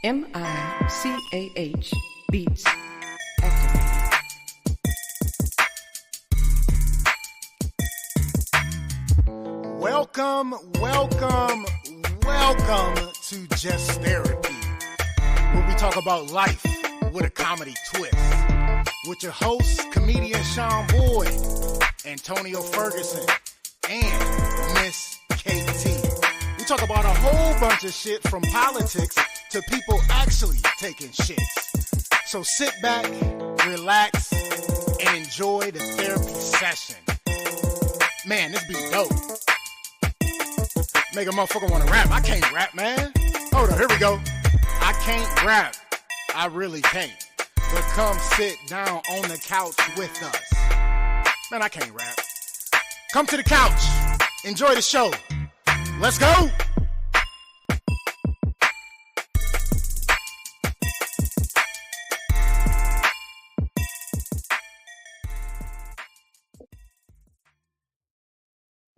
MICAH Beats activated. Welcome to Just Therapy, where we talk about life with a comedy twist. With your hosts, comedian Sean Boyd, Antonio Ferguson, and Miss KT. We talk about a whole bunch of shit from politics to people actually taking shits. So sit back, relax, and enjoy the therapy session. Man, this be dope. Make a motherfucker want to rap. I can't rap, man. Hold on, here we go. I can't rap. I really can't. But come sit down on the couch with us. Man, I can't rap. Come to the couch. Enjoy the show. Let's go.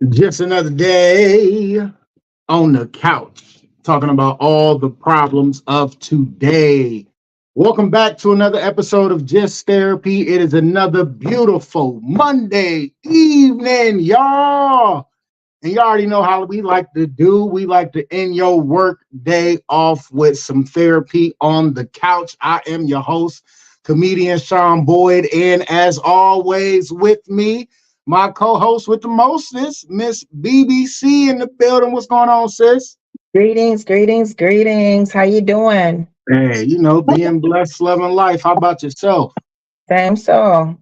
Just another day on the couch, talking about all the problems of today. Welcome back to another episode of Just Therapy. It is another beautiful Monday evening, y'all. And you already know how we like to do. We like to end your work day off with some therapy on the couch. I am your host, comedian Sean Boyd. And as always, with me, my co-host with the mostest, Miss BBC in the building. What's going on, sis? Greetings. How you doing? Hey, being blessed, loving life. How about yourself? Same so.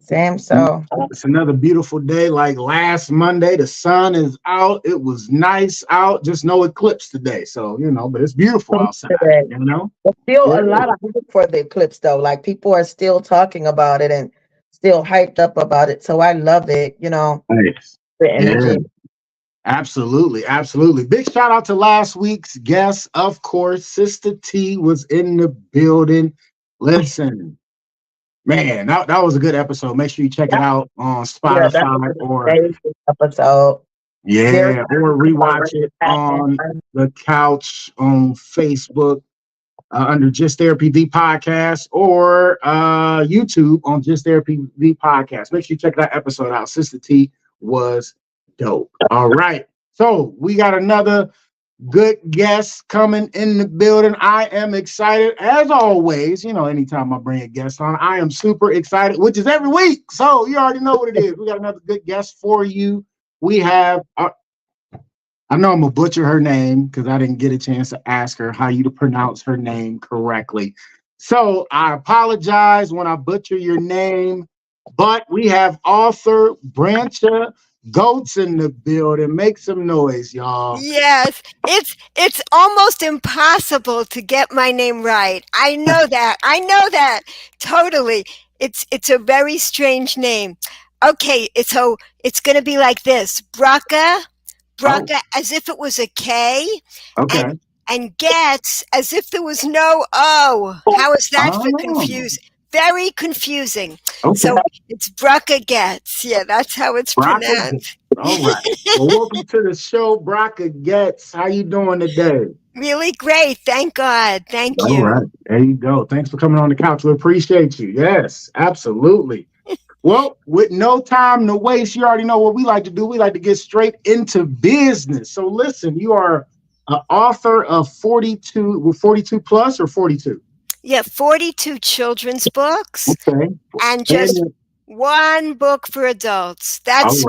It's another beautiful day. Like last Monday, the sun is out. It was nice out. Just no eclipse today. So, but it's beautiful outside, There's still a lot of hope for the eclipse, though. Like people are still talking about it and still hyped up about it. So I love it, Nice. The energy. Yeah. Absolutely. Big shout out to last week's guest, of course. Sister T was in the building. Listen, man, that was a good episode. Make sure you check it out on Spotify or episode. Yeah, or rewatch it on the couch on Facebook under Just Therapy the Podcast or YouTube on Just Therapy the Podcast. Make sure you check that episode out. Sister T was dope. All right. So we got another good guest coming in the building. I am excited as always. Anytime I bring a guest on, I am super excited, which is every week. So you already know what it is. We got another good guest for you. We have, I know I'm going to butcher her name because I didn't get a chance to ask her how you to pronounce her name correctly. So I apologize when I butcher your name, but we have author Bracha Goetz in the building. Make some noise, y'all. Yes, it's almost impossible to get my name right. I know that. Totally. It's a very strange name. Okay, so it's going to be like this. Bracha, as if it was a K. Okay. And Goetz as if there was no O. How is that for confusing? Very confusing. Okay. So it's Bracha Goetz. Yeah, that's how it's pronounced. All right. Well, welcome to the show, Bracha Goetz. How you doing today? Really great. Thank God. Thank you. All right. There you go. Thanks for coming on the couch. We appreciate you. Yes, absolutely. Well, with no time to waste, you already know what we like to do. We like to get straight into business. So listen, you are an author of 42 plus or 42? Yeah, 42 children's books. Okay. And just one book for adults. That's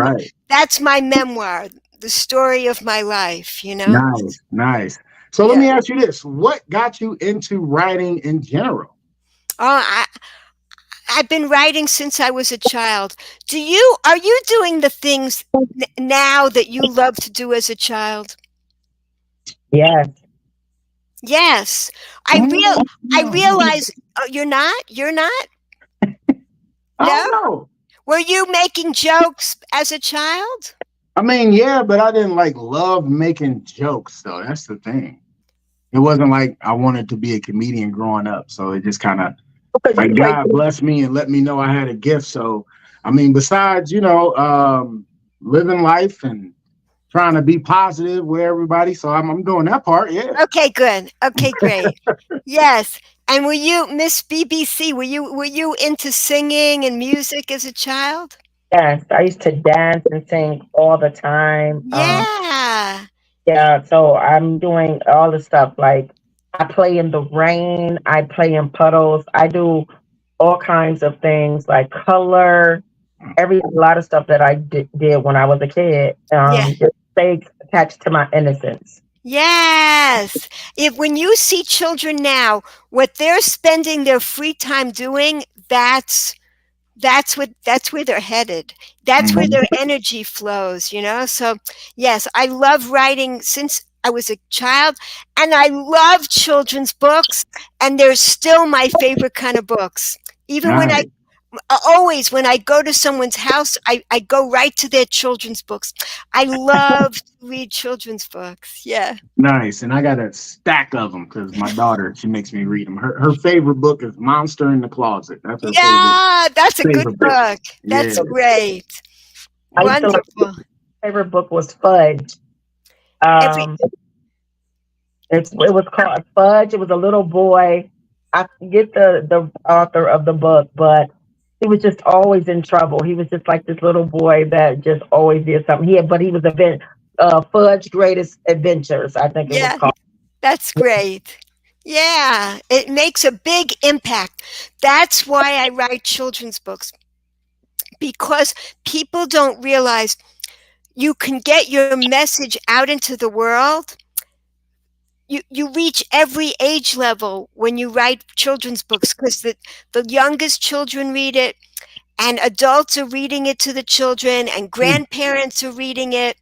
my memoir, the story of my life, Nice. So let me ask you this. What got you into writing in general? I've been writing since I was a child. Are you doing the things now that you loved to do as a child? Yes. Yes. I realize you're not? No. Were you making jokes as a child? I mean, yeah, but I didn't love making jokes though. That's the thing. It wasn't like I wanted to be a comedian growing up. So it just kind of God blessed me and let me know I had a gift. So, I mean, besides, living life and trying to be positive with everybody. So I'm doing that part. Yeah. Okay, good. Okay, great. Yes. And were you, Miss BBC, were you into singing and music as a child? Yes, I used to dance and sing all the time. Yeah. Yeah, so I'm doing all the stuff like I play in the rain, I play in puddles, I do all kinds of things like color, a lot of stuff that I did when I was a kid. Yeah. Just stays attached to my innocence. Yes. If when you see children now, what they're spending their free time doing, that's where they're headed. That's where Mhm. their energy flows, you know? So yes, I love writing since I was a child, and I love children's books, and they're still my favorite kind of books. Even when Nice. always when I go to someone's house, I go right to their children's books. I love to read children's books. Yeah. Nice. And I got a stack of them because my daughter, she makes me read them. Her favorite book is Monster in the Closet. That's her Yeah, that's a good favorite book. book. That's Yeah. great. I used to like, Wonderful. my favorite book was Fudge. Every It was called Fudge. It was a little boy. I forget the author of the book, but he was just always in trouble. He was just like this little boy that just always did something. But he was Fudge Greatest Adventures, I think it was Yeah, called. that's great. Yeah, it makes a big impact. That's why I write children's books, because people don't realize you can get your message out into the world. You reach every age level when you write children's books, because the youngest children read it, and adults are reading it to the children, and grandparents are reading it,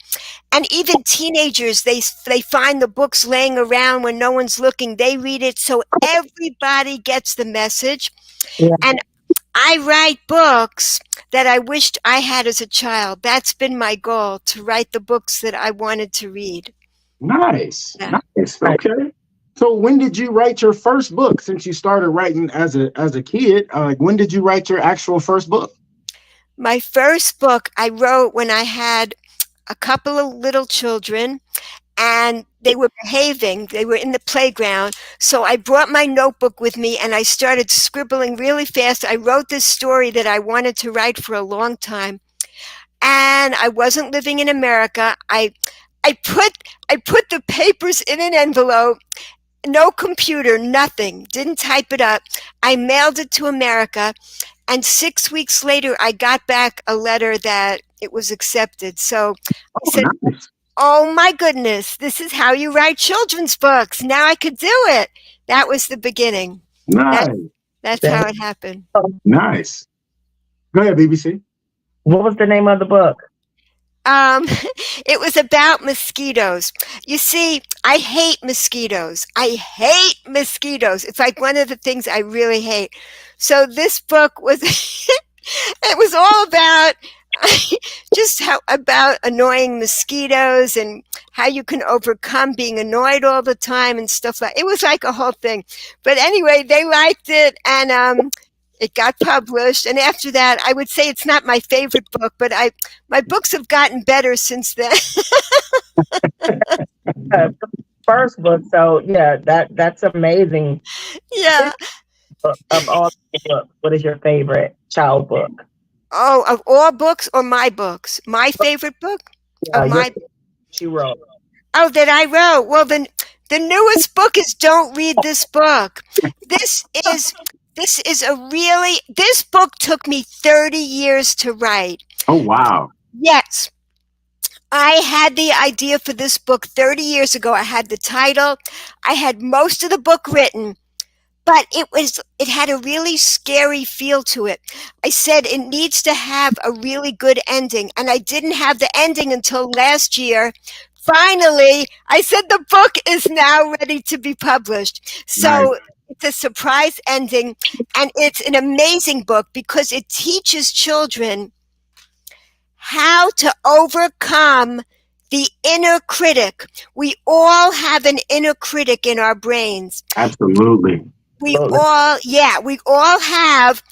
and even teenagers, they find the books laying around when no one's looking, they read it, so everybody gets the message. Yeah. And I write books that I wished I had as a child. That's been my goal, to write the books that I wanted to read. Nice. Yeah. Nice. Okay. So when did you write your first book? Since you started writing as a kid, when did you write your actual first book? My first book I wrote when I had a couple of little children, and they were behaving. They were in the playground. So I brought my notebook with me, and I started scribbling really fast. I wrote this story that I wanted to write for a long time. And I wasn't living in America. I put the papers in an envelope, no computer, nothing, didn't type it up. I mailed it to America, and 6 weeks later, I got back a letter that it was accepted. So I Oh, said, nice. oh my goodness, this is how you write children's books. Now I could do it. That was the beginning. Nice. That's how it happened. Nice. Go ahead, BBC. What was the name of the book? It was about mosquitoes. You see, I hate mosquitoes. I hate mosquitoes. It's like one of the things I really hate. So this book was, it was all about just about annoying mosquitoes, and how you can overcome being annoyed all the time and stuff like. It was like a whole thing. But anyway, they liked it, and it got published. And after that, I would say it's not my favorite book, but my books have gotten better since then. First book. So yeah, that's amazing. Yeah. Of all the books, what is your favorite child book? Oh, of all books or my books? My favorite book? She wrote. Oh, that I wrote. Well, the newest book is Don't Read This Book. This book took me 30 years to write. Oh, wow. Yes. I had the idea for this book 30 years ago. I had the title. I had most of the book written, but it had a really scary feel to it. I said it needs to have a really good ending, and I didn't have the ending until last year. Finally, I said the book is now ready to be published. So Nice. It's a surprise ending, and it's an amazing book because it teaches children how to overcome the inner critic. We all have an inner critic in our brains. Absolutely. We all have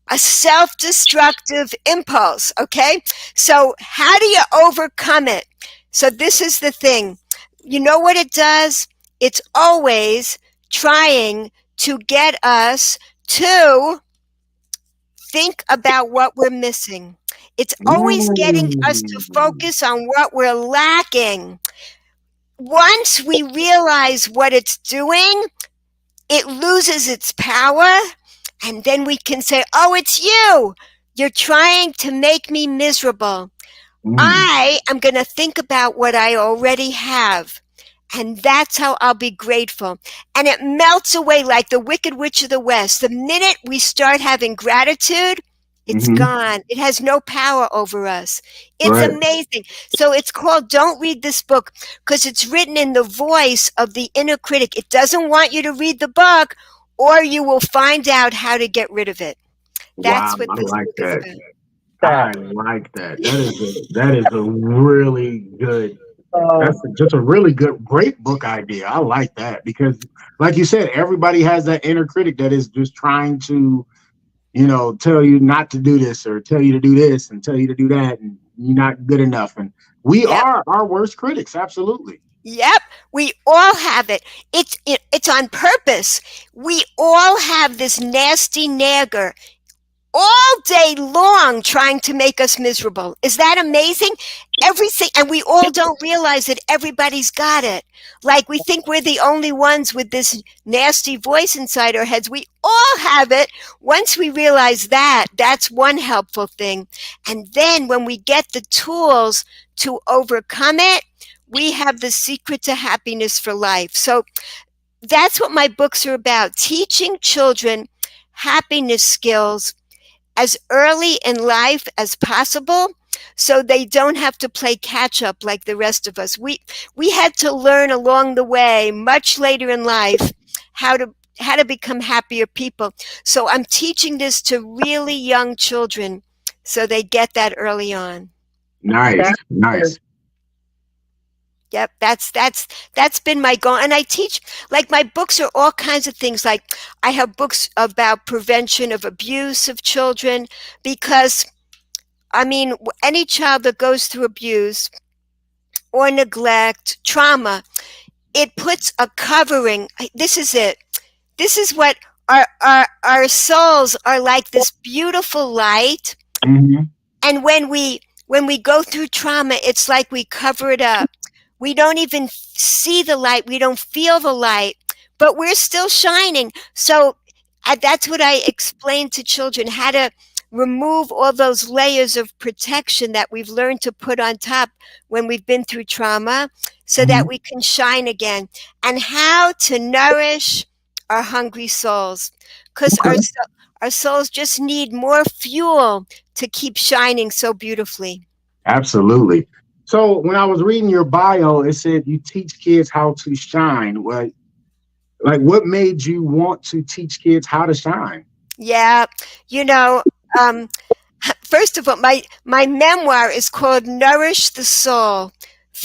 a self-destructive impulse, okay? So how do you overcome it? So this is the thing. You know what it does? It's always trying to get us to think about what we're missing. It's always getting us to Mm. focus on what we're lacking. Once we realize what it's doing, it loses its power, and then we can say, oh, it's you. You're trying to make me miserable. Mm. I am going to think about what I already have. And that's how I'll be grateful. And it melts away like the Wicked Witch of the West. The minute we start having gratitude, it's Hmm. gone. It has no power over us. It's Right. amazing. So it's called Don't Read This Book because it's written in the voice of the inner critic. It doesn't want you to read the book or you will find out how to get rid of it. Wow, That's what I this like book is that. about. I like that. That is a really good. So That's just a really good, great book idea. I like that because, like you said, everybody has that inner critic that is just trying to, tell you not to do this or tell you to do this and tell you to do that, and you're not good enough. And we Yep. are our worst critics. Absolutely. Yep, we all have it. It's on purpose. We all have this nasty nagger all day long trying to make us miserable. Is that amazing? Everything, and we all don't realize that everybody's got it. Like we think we're the only ones with this nasty voice inside our heads. We all have it. Once we realize that, that's one helpful thing. And then when we get the tools to overcome it, we have the secret to happiness for life. So that's what my books are about, teaching children happiness skills as early in life as possible so they don't have to play catch up like the rest of us. We had to learn along the way much later in life how to become happier people. So I'm teaching this to really young children so they get that early on. Nice, that's nice. Yep, that's been my goal. And I teach, like, my books are all kinds of things. Like I have books about prevention of abuse of children because I mean, any child that goes through abuse or neglect, trauma, it puts a covering. This is it. This is what our souls are like, this beautiful light. Hmm. And when we go through trauma, it's like we cover it up. We don't even see the light. We don't feel the light, but we're still shining. So that's what I explain to children, how to remove all those layers of protection that we've learned to put on top when we've been through trauma so that Hmm. we can shine again, and how to nourish our hungry souls because Okay. our souls just need more fuel to keep shining so beautifully. Absolutely. So when I was reading your bio, it said you teach kids how to shine. Like what made you want to teach kids how to shine? Yeah, you know, um, first of all, my memoir is called Nourish the Soul,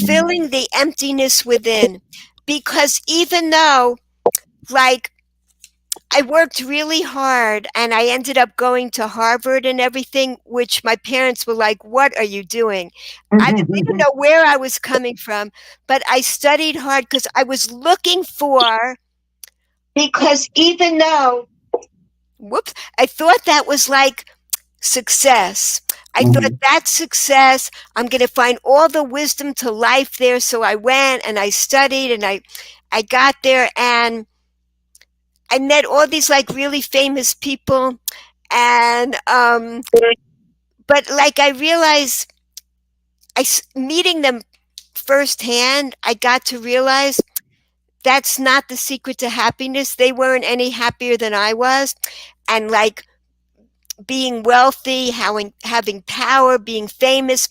Mhm. Filling the Emptiness Within. Because even though, like, I worked really hard and I ended up going to Harvard and everything, which my parents were like, what are you doing? They didn't know where I was coming from, but I studied hard because I was looking for, because even though, whoops, I thought that was like success. I thought Mhm. that's success. I'm going to find all the wisdom to life there. So I went and I studied and I got there and I met all these like really famous people. And, but like I realized meeting them firsthand, I got to realize that's not the secret to happiness. They weren't any happier than I was. And like being wealthy, having power, being famous,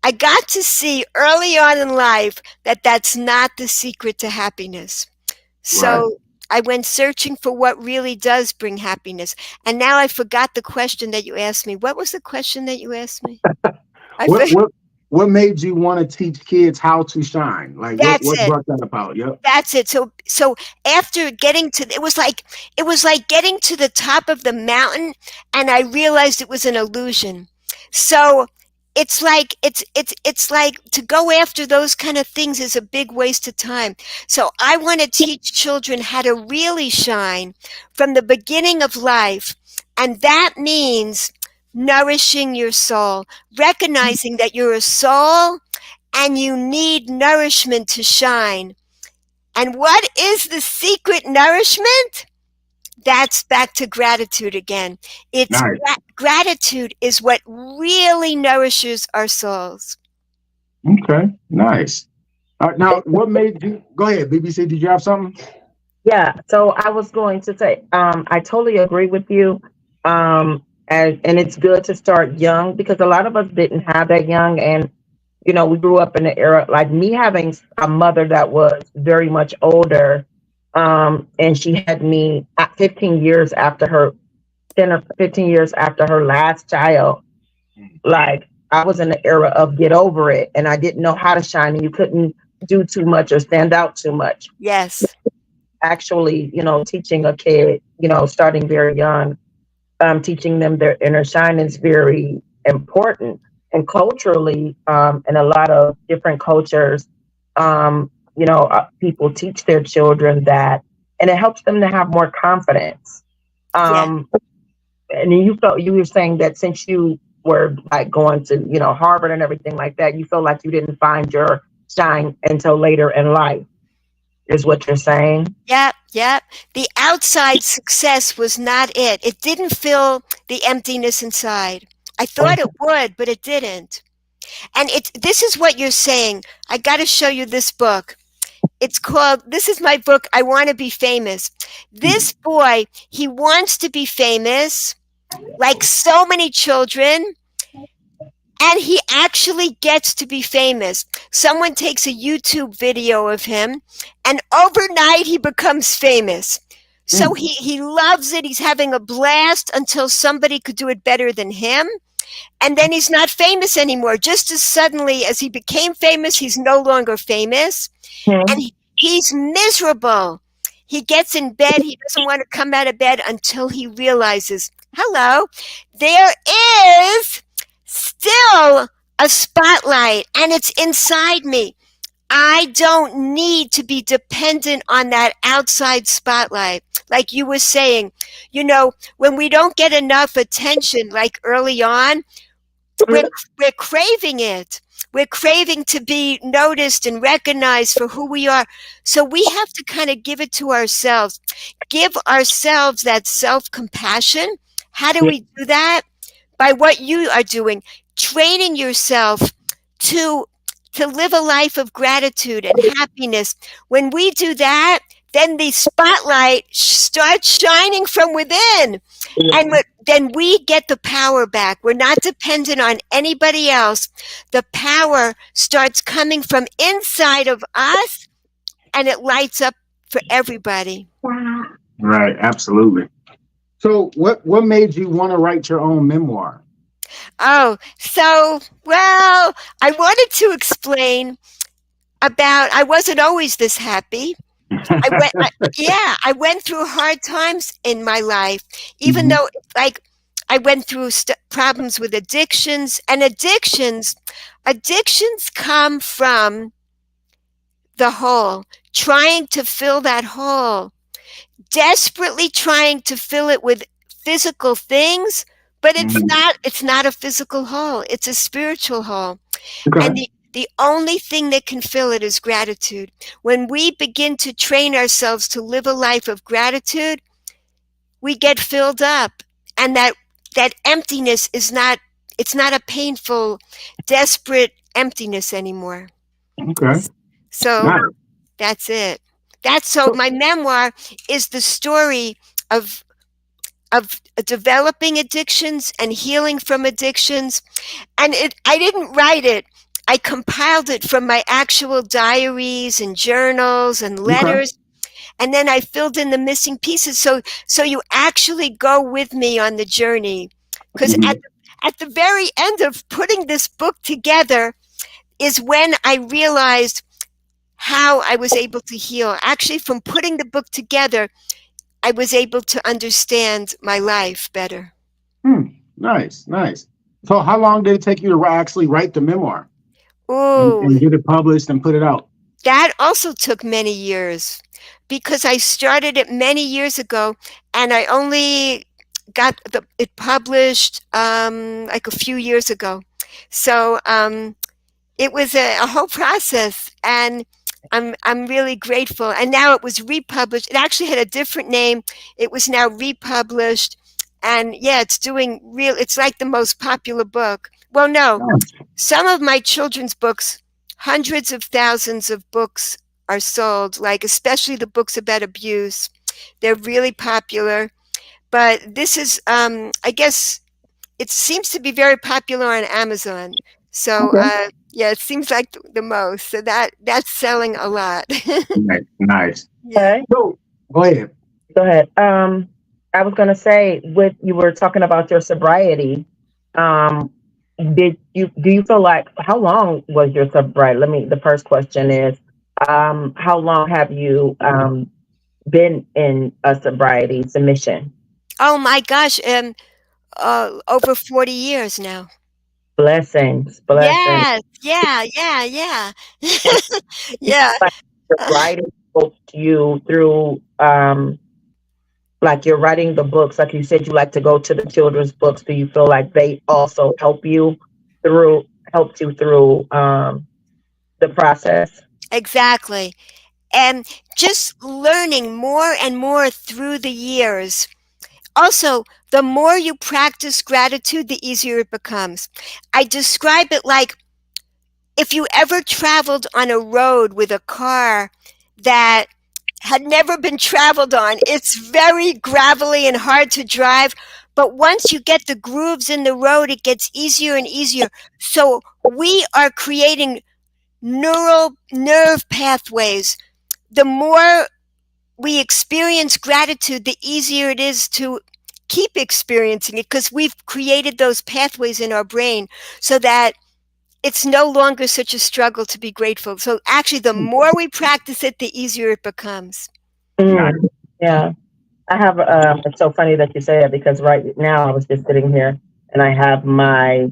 I got to see early on in life that that's not the secret to happiness. Right. So I went searching for what really does bring happiness. And now I forgot the question that you asked me. What was the question that you asked me? I What forgot. what what made you want to teach kids how to shine? Like what That's what it. brought that about? Yep. That's it. So after getting to, it was like getting to the top of the mountain and I realized it was an illusion. So it's like to go after those kind of things is a big waste of time. So I want to teach children how to really shine from the beginning of life. And that means nourishing your soul, recognizing that you're a soul and you need nourishment to shine. And what is the secret nourishment? That's back to gratitude again. It's Nice. gratitude is what really nourishes our souls. Okay. Nice. Now, what made you go ahead, BBC? Did you have something? Yeah, so I was going to say, I totally agree with you. And it's good to start young because a lot of us didn't have that young. And, we grew up in the era like me having a mother that was very much older. And she had me at 15 years after her, 10 or 15 years after her last child. Like I was in the era of get over it and I didn't know how to shine and you couldn't do too much or stand out too much. Yes. Actually, teaching a kid, starting very young, teaching them their inner shine is very important. And culturally, in a lot of different cultures, people teach their children that, and it helps them to have more confidence. Yeah. And you were saying that since you were like going to, Harvard and everything like that, you feel like you didn't find your shine until later in life, is what you're saying? Yep. The outside success was not it. It didn't fill the emptiness inside. I thought it would, but it didn't. And this is what you're saying. I got to show you this book. This is my book, I Want to Be Famous. This boy, he wants to be famous, like so many children, and he actually gets to be famous. Someone takes a YouTube video of him, and overnight he becomes famous. So he loves it. He's having a blast until somebody could do it better than him. And then he's not famous anymore. Just as suddenly as he became famous, he's no longer famous. And he's miserable. He gets in bed. He doesn't want to come out of bed until he realizes, hello, there is still a spotlight and it's inside me. I don't need to be dependent on that outside spotlight. Like you were saying, when we don't get enough attention, like early on, we're craving it. We're craving to be noticed and recognized for who we are. So we have to kind of give it to ourselves. Give ourselves that self-compassion. How do we do that? By what you are doing. Training yourself to live a life of gratitude and happiness. When we do that, then the spotlight starts shining from within. And then we get the power back. We're not dependent on anybody else. The power starts coming from inside of us, and it lights up for everybody. Right, absolutely. So what made you want to write your own memoir? I wanted to explain about I wasn't always this happy. I went through hard times in my life, even though I went through problems with addictions, and addictions come from the hole, trying to fill that hole, desperately trying to fill it with physical things, but it's not a physical hole. It's a spiritual hole. Okay. And the only thing that can fill it is gratitude. When we begin to train ourselves to live a life of gratitude, we get filled up. And that emptiness it's not a painful, desperate emptiness anymore. Okay. So Nice. That's it. My memoir is the story of developing addictions and healing from addictions. And I didn't write it. I compiled it from my actual diaries and journals and letters. And then I filled in the missing pieces. So you actually go with me on the journey. Because at the very end of putting this book together is when I realized how I was able to heal. Actually, from putting the book together, I was able to understand my life better. Nice. So how long did it take you to actually write the memoir Ooh, and get it published and put it out? that also took many years because I started it many years ago and I only got it published like a few years ago. So it was a whole process, and I'm really grateful. And now it was republished. It actually had a different name. It was now republished, and yeah, it's doing real. It's like the most popular book. Well, no, some of my children's books, hundreds of thousands of books are sold. Like especially the books about abuse, they're really popular. But this is, I guess, it seems to be very popular on Amazon. So Okay. yeah, it seems like the most. So that's selling a lot. Nice. Nice. Yeah. Okay. So go ahead. Go ahead. I was gonna say, with you were talking about your sobriety. Um, do you feel like, how long was your sobriety? The first question is, how long have you been in a sobriety submission? Oh my gosh, over 40 years now. Blessings, blessings. Yes, yeah, yeah, yeah. And you Yeah. feel like sobriety helped you through, like you're writing the books, like you said, you like to go to the children's books. Do you feel like they also through helped you through the process? Exactly. And just learning more and more through the years. Also, the more you practice gratitude, the easier it becomes. I describe it like if you ever traveled on a road with a car that had never been traveled on, it's very gravelly and hard to drive. But once you get the grooves in the road, it gets easier and easier. So we are creating nerve pathways. The more we experience gratitude, the easier it is to keep experiencing it because we've created those pathways in our brain so that it's no longer such a struggle to be grateful. So actually, the more we practice it, the easier it becomes. Mm, yeah. I have, it's so funny that you say that because right now I was just sitting here and I have my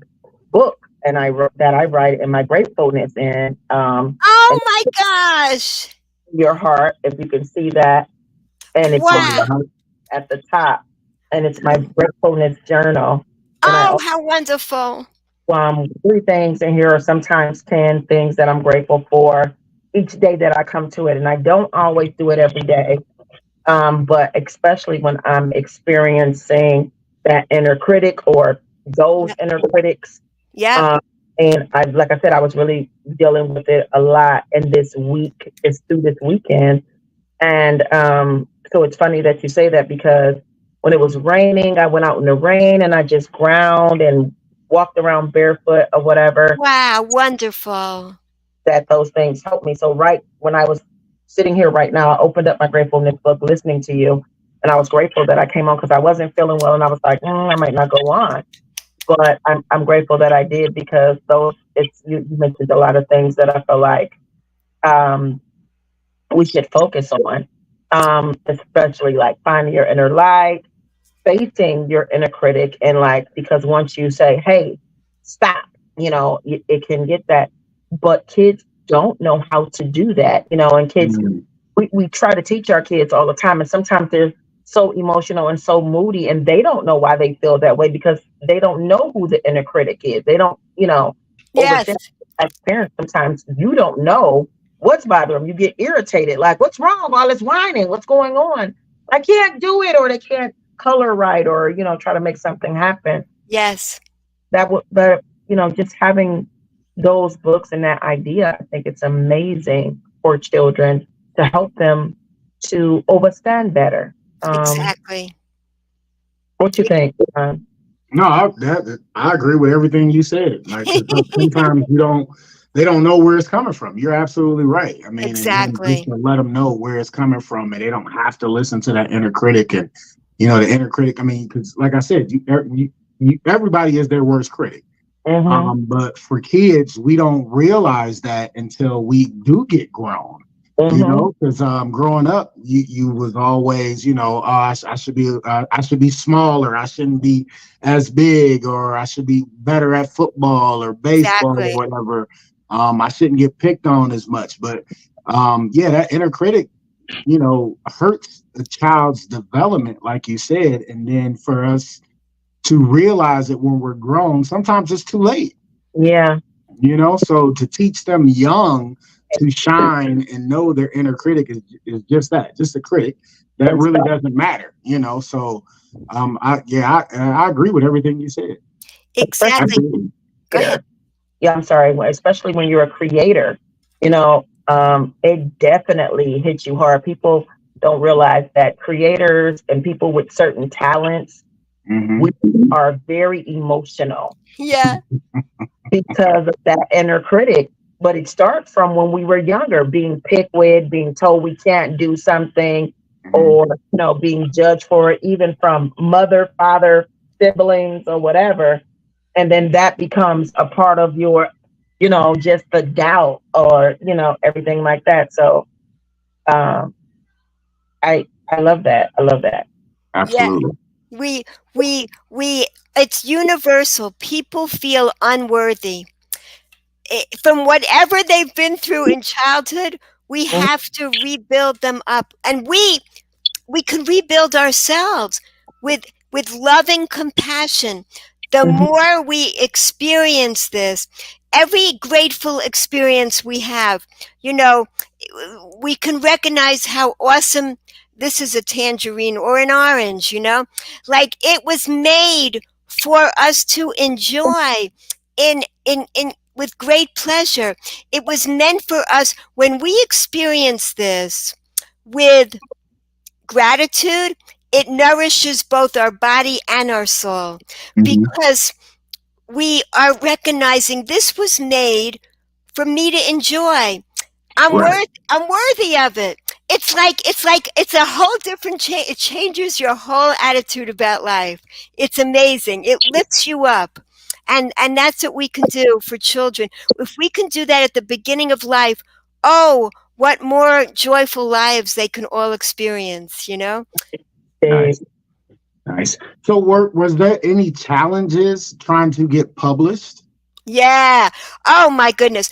book and I write in my gratefulness Oh and my gosh. your heart, if you can see that. And it's my Wow. at the top, and it's my gratefulness journal. And I Oh, how wonderful. three things in here, or sometimes 10 things that I'm grateful for each day that I come to it. And I don't always do it every day, but especially when I'm experiencing that inner critic or those inner critics. Yeah. Um, and like I said, I was really dealing with it a lot. And this week is through this weekend. And so it's funny that you say that because when it was raining, I went out in the rain and I just ground and walked around barefoot or whatever. Wow. Wonderful. That those things helped me. So right when I was sitting here right now, I opened up my gratefulness book listening to you. And I was grateful that I came on because I wasn't feeling well. And I was like, I might not go on. But I'm grateful that I did because you mentioned a lot of things that I feel like we should focus on, especially like finding your inner light, facing your inner critic, and like, because once you say, hey, stop, it can get that. But kids don't know how to do that, and kids, we try to teach our kids all the time, and sometimes they're so emotional and so moody, and they don't know why they feel that way because they don't know who the inner critic is. They don't, Yes. as parents, sometimes you don't know what's bothering them. You get irritated, like, what's wrong? All this whining, what's going on? I can't do it, or they can't color right, or try to make something happen. Yes. But just having those books and that idea, I think it's amazing for children to help them to understand better. Exactly. What you think? No, I agree with everything you said. Like sometimes they don't know where it's coming from. You're absolutely right. I mean, Exactly. just to let them know where it's coming from, and they don't have to listen to that inner critic. And the inner critic. I mean, because like I said, everybody is their worst critic. Mm-hmm. But for kids, we don't realize that until we do get grown. Mm-hmm. Because growing up, you was always, I should be smaller, I shouldn't be as big, or I should be better at football or baseball or Exactly. whatever. I shouldn't get picked on as much, but yeah, that inner critic, hurts a child's development, like you said, and then for us to realize it when we're grown, sometimes it's too late. Yeah. So to teach them young to shine and know their inner critic is just that, just a critic that And really stuff. doesn't matter. So I agree with everything you said. Especially Exactly. Absolutely. Go ahead. creator. Yeah, I'm sorry. Especially when you're a creator, it definitely hits you hard. People don't realize that creators and people with certain talents, Hmm. we are very emotional Yeah. because of that inner critic. But it starts from when we were younger, being picked with, being told we can't do something, Hmm. or being judged for it, even from mother, father, siblings, or whatever. And then that becomes a part of your, just the doubt, or everything like that. So um, I love that. I love that. Yeah. Absolutely. We it's universal. People feel unworthy. From whatever they've been through in childhood, we have to rebuild them up. And we can rebuild ourselves with loving compassion. The Mhm. more we experience this, every grateful experience we have, you know we can recognize how awesome this is, a tangerine or an orange, like it was made for us to enjoy in with great pleasure. It was meant for us. When we experience this with gratitude, it nourishes both our body and our soul, Hmm. because we are recognizing this was made for me to enjoy. Right. I'm worthy of it. It's a whole different change. It changes your whole attitude about life. It's amazing. It lifts you up. And that's what we can do for children. If we can do that at the beginning of life, oh, what more joyful lives they can all experience. Big. Nice. Nice. So was there any challenges trying to get published? Yeah. Oh my goodness.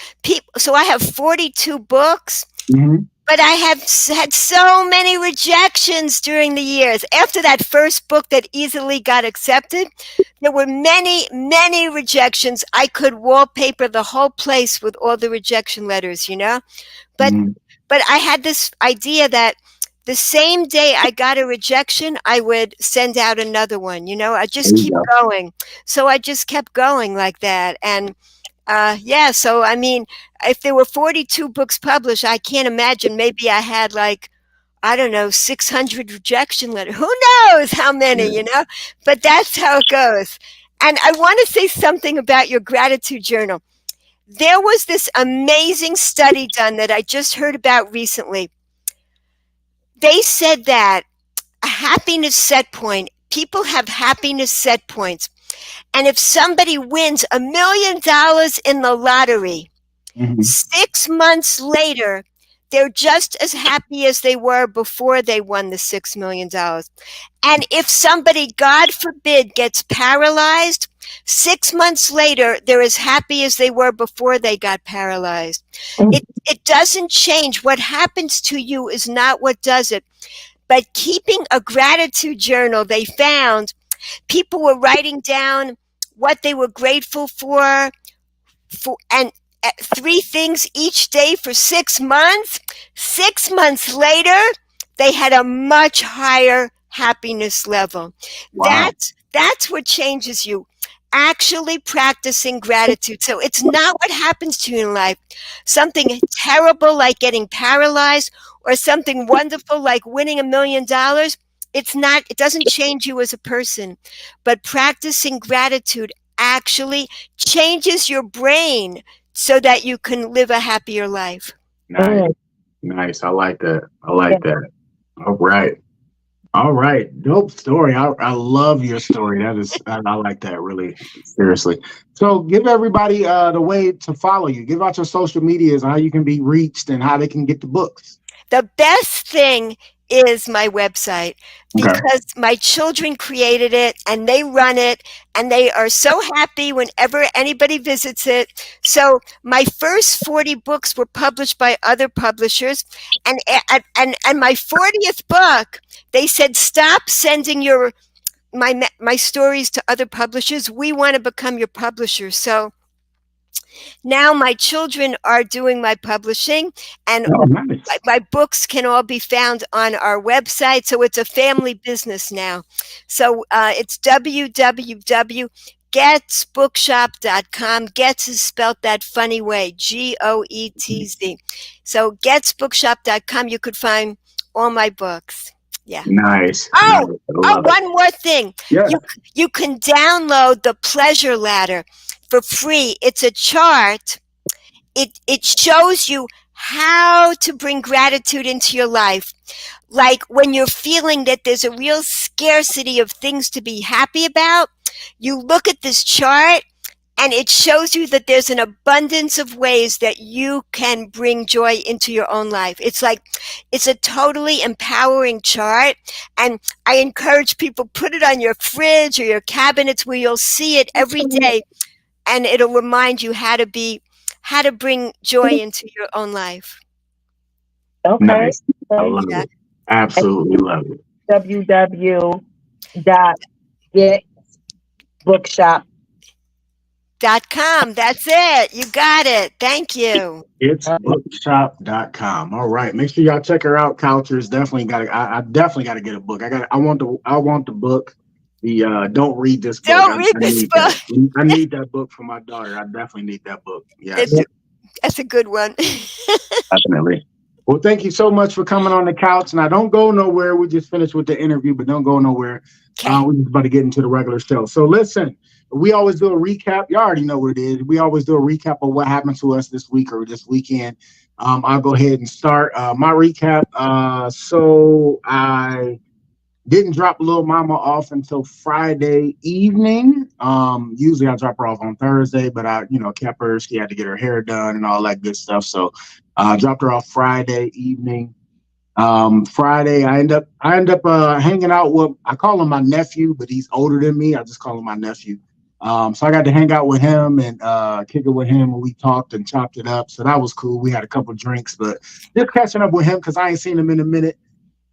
So I have 42 books. Hmm. But I have had so many rejections during the years. After that first book that easily got accepted, there were many, many rejections. I could wallpaper the whole place with all the rejection letters. But Hmm. but I had this idea that the same day I got a rejection, I would send out another one. I There just you keep go. going. So I just kept going like that. And yeah, so I mean, if there were 42 books published, I can't imagine. Maybe I had like, I don't know, 600 rejection letters. Who knows how many? But that's how it goes. And I want to say something about your gratitude journal. There was this amazing study done that I just heard about recently. They said that a happiness set point, people have happiness set points. And if somebody wins $1 million in the lottery, Hmm. 6 months later, they're just as happy as they were before they won the $6 million. And if somebody, God forbid, gets paralyzed, 6 months later, they're as happy as they were before they got paralyzed. It doesn't change. What happens to you is not what does it. But keeping a gratitude journal, they found people were writing down what they were grateful for and three things each day for 6 months. 6 months later, they had a much higher happiness level. Wow. That's what changes you. Actually practicing gratitude. So it's not what happens to you in life. Something terrible like getting paralyzed, or something wonderful like winning $1 million. It doesn't change you as a person. But practicing gratitude actually changes your brain so that you can live a happier life. Nice. Nice. I like that. I like that. All right. All right, dope story. I love your story. That is, I like that really seriously. So, give everybody the way to follow you. Give out your social medias, how you can be reached, and how they can get the books. The best thing is my website Okay. because my children created it and they run it and they are so happy whenever anybody visits it. So my first 40 books were published by other publishers, and my 40th book, they said stop sending my stories to other publishers. We want to become your publisher. So now my children are doing my publishing, and Oh, nice. my books can all be found on our website. So it's a family business now. So it's www.goetzbookshop.com. Goetz is spelled that funny way, Goetz. So goetzbookshop.com, you could find all my books. Yeah. Nice. Oh, Nice. I love it. one more thing. Yeah. You can download the pleasure ladder for free. It's a chart. It shows you how to bring gratitude into your life. Like when you're feeling that there's a real scarcity of things to be happy about, you look at this chart and it shows you that there's an abundance of ways that you can bring joy into your own life. It's a totally empowering chart. And I encourage people, put it on your fridge or your cabinets where you'll see it every day. And it'll remind you how to bring joy into your own life. Okay. Nice. I love Yeah. it. Absolutely love it. www.goetzbookshop.com. .com. That's it. You got it. Thank you. It's bookshop.com. All right. Make sure y'all check her out, Couchers. Definitely gotta I definitely gotta get a book. I want the book. The don't read this book. Don't read this book. I need that book for my daughter. I definitely need that book. Yes. That's a good one. Definitely. Well, thank you so much for coming on the couch. And I don't go nowhere. We just finished with the interview, but don't go nowhere. Okay. We're just about to get into the regular show. So listen, we always do a recap. You already know what it is. We always do a recap of what happened to us this week or this weekend. I'll go ahead and start my recap. So I didn't drop Little Mama off until Friday evening. Usually I drop her off on Thursday, but I, kept her. She had to get her hair done and all that good stuff. So I dropped her off Friday evening. Friday, I end up hanging out with, I call him my nephew, but he's older than me. I just call him my nephew. So I got to hang out with him and kick it with him, and we talked and chopped it up. So that was cool. We had a couple drinks, but just catching up with him because I ain't seen him in a minute.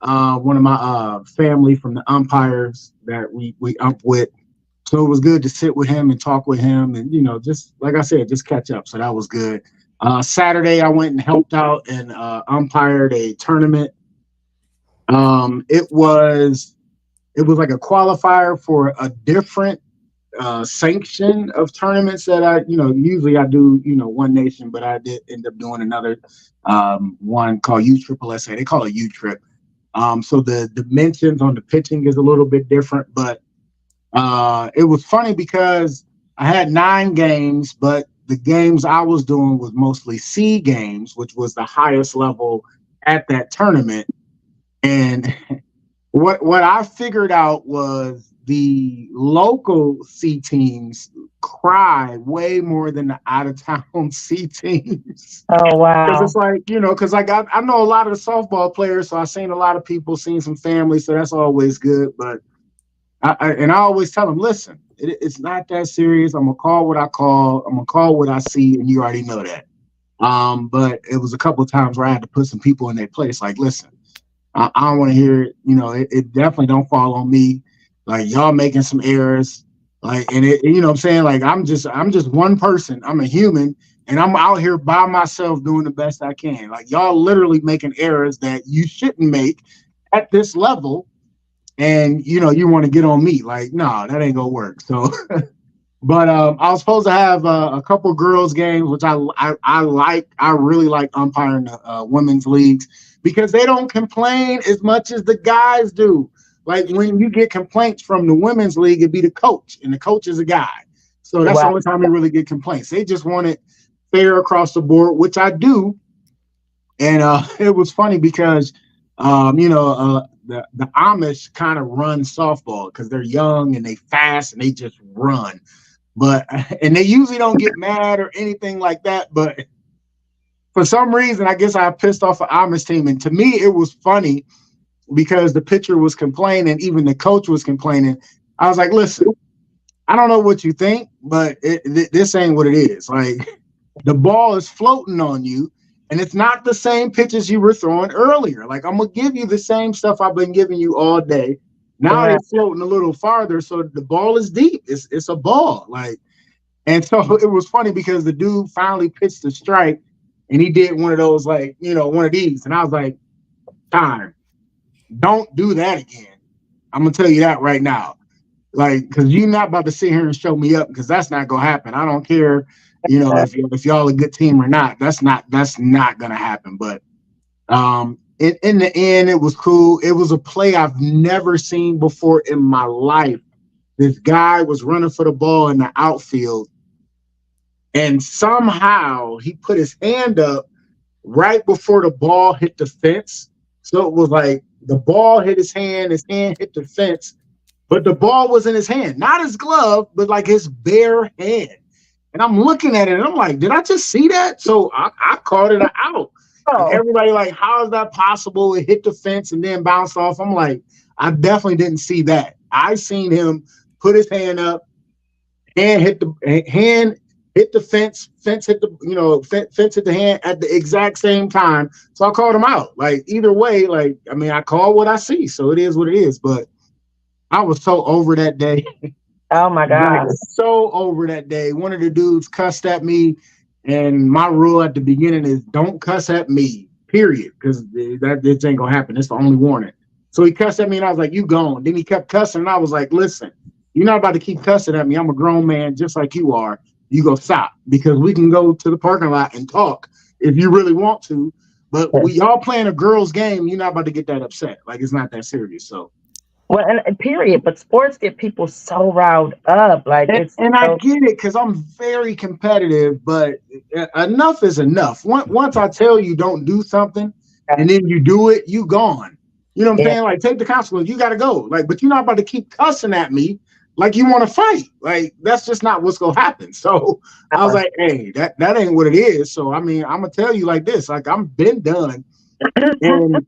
One of my family from the umpires that we ump with. So it was good to sit with him and talk with him and, just like I said, just catch up. So that was good. Saturday, I went and helped out and umpired a tournament. It was like a qualifier for a different sanction of tournaments that I, usually I do, One Nation, but I did end up doing another one called USSSA. They call it U-Trip. So the dimensions on the pitching is a little bit different, but it was funny because I had 9 games, but the games I was doing was mostly C games, which was the highest level at that tournament. And what I figured out was the local C teams cry way more than the out-of-town C teams. Oh, wow. Because it's like, because I know a lot of the softball players, so I've seen a lot of people, seen some families, so that's always good. But I always tell them, listen, it's not that serious. I'm going to call what I call. I'm going to call what I see, and you already know that. But it was a couple of times where I had to put some people in their place. Like, listen, I don't want to hear it. It definitely don't fall on me. Like, y'all making some errors. Like, and it, what I'm saying? Like, I'm just one person. I'm a human, and I'm out here by myself doing the best I can. Like, y'all literally making errors that you shouldn't make at this level. And, you want to get on me. Like, no, that ain't going to work. So, but I was supposed to have a couple girls games, which I like. I really like umpiring the women's leagues because they don't complain as much as the guys do. Like, when you get complaints from the women's league, it'd be the coach, and the coach is a guy. So that's the only time we really get complaints. They just want it fair across the board, which I do. And it was funny because The Amish kind of run softball because they're young and they fast and they just run. But and they usually don't get mad or anything like that. But for some reason, I guess I pissed off an Amish team. And to me, it was funny because the pitcher was complaining, even the coach was complaining. I was like, listen, I don't know what you think, but this ain't what it is. Like, the ball is floating on you, and it's not the same pitches you were throwing earlier. Like, I'm going to give you the same stuff I've been giving you all day. Now they're floating a little farther, so the ball is deep. It's a ball. Like, and so it was funny because the dude finally pitched a strike, and he did one of those, like, one of these. And I was like, time. Don't do that again. I'm going to tell you that right now. Like, because you're not about to sit here and show me up, because that's not going to happen. I don't care, if y'all a good team or not. That's not going to happen. But in the end, it was cool. It was a play I've never seen before in my life. This guy was running for the ball in the outfield, and somehow he put his hand up right before the ball hit the fence. So it was like the ball hit his hand hit the fence, but the ball was in his hand, not his glove, but like his bare hand. And I'm looking at it and I'm like, did I just see that? So I called it an out. And everybody like, how is that possible? It hit the fence and then bounced off. I'm like, I definitely didn't see that. I seen him put his hand up, hand hit the fence hit the fence hit the hand at the exact same time. So I called him out. Like, either way, like, I mean, I call what I see, so it is what it is. But I was so over that day. Oh my God. So over that day. One of the dudes cussed at me, and my rule at the beginning is don't cuss at me, period, because this ain't gonna happen. It's the only warning. So he cussed at me, and I was like, you gone. Then he kept cussing, and I was like, listen, you're not about to keep cussing at me. I'm a grown man just like you are. You go stop, because we can go to the parking lot and talk if you really want to. But we all playing a girls' game. You're not about to get that upset. Like, it's not that serious. So, well, and period. But sports get people so riled up. Like, and I get it because I'm very competitive. But enough is enough. Once I tell you don't do something, and then you do it, you gone. You know what I'm saying? Like, take the consequences. You got to go. Like, but you're not about to keep cussing at me like you want to fight. Like, that's just not what's gonna happen. So I was like, hey, that ain't what it is. So I mean, I'm gonna tell you like this, like, I'm been done. And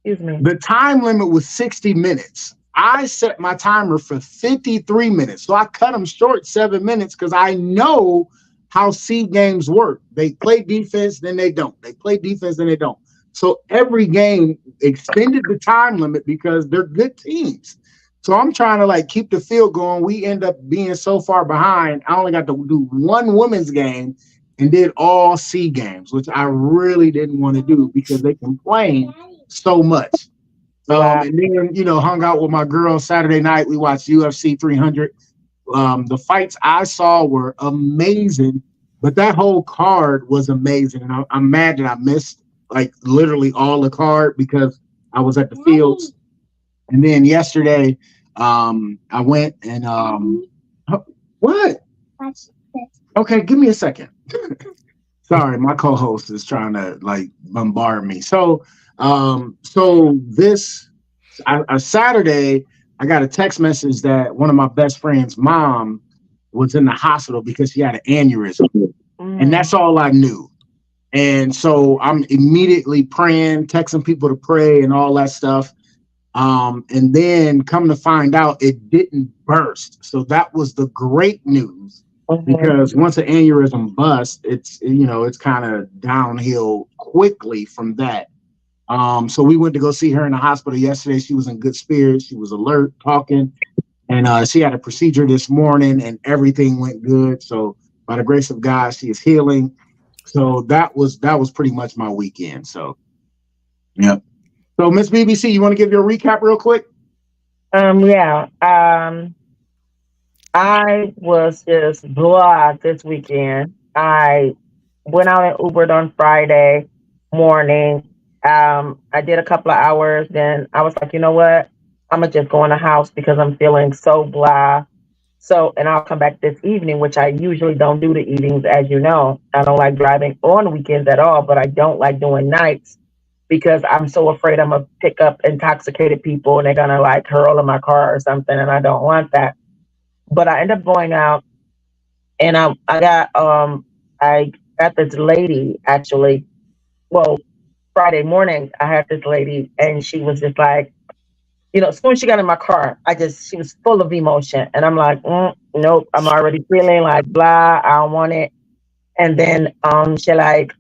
the time limit was 60 minutes. I set my timer for 53 minutes. So I cut them short 7 minutes because I know how seed games work. They play defense, then they don't. They play defense, then they don't. So every game extended the time limit because they're good teams. So I'm trying to like keep the field going. We end up being so far behind. I only got to do one women's game and did all C games, which I really didn't want to do because they complain so much. And then, hung out with my girls Saturday night. We watched UFC 300. The fights I saw were amazing, but that whole card was amazing. And I'm mad that I missed like literally all the card because I was at the fields. And then yesterday, I went and what? Okay, give me a second. Sorry, my co-host is trying to like bombard me. So this Saturday, I got a text message that one of my best friend's mom was in the hospital because she had an aneurysm, and that's all I knew. And so I'm immediately praying, texting people to pray, and all that stuff. And then come to find out it didn't burst. So that was the great news, because once an aneurysm busts, it's kind of downhill quickly from that. So we went to go see her in the hospital yesterday. She was in good spirits. She was alert, talking, and she had a procedure this morning and everything went good. So by the grace of God, she is healing. So that was pretty much my weekend. So, yeah. So, Miss BBC, you want to give your recap real quick? Yeah. I was just blah this weekend. I went out and Ubered on Friday morning. I did a couple of hours. Then I was like, you know what? I'm going to just go in the house because I'm feeling so blah. So, and I'll come back this evening, which I usually don't do the evenings, as you know. I don't like driving on weekends at all, but I don't like doing nights. because I'm so afraid I'm gonna pick up intoxicated people and they're gonna like hurl in my car or something, and I don't want that. But I end up going out, and I got this lady actually. Well, Friday morning I had this lady, and she was just like, as soon as she got in my car, she was full of emotion, and I'm like, nope, I'm already feeling like blah, I don't want it. And then she like,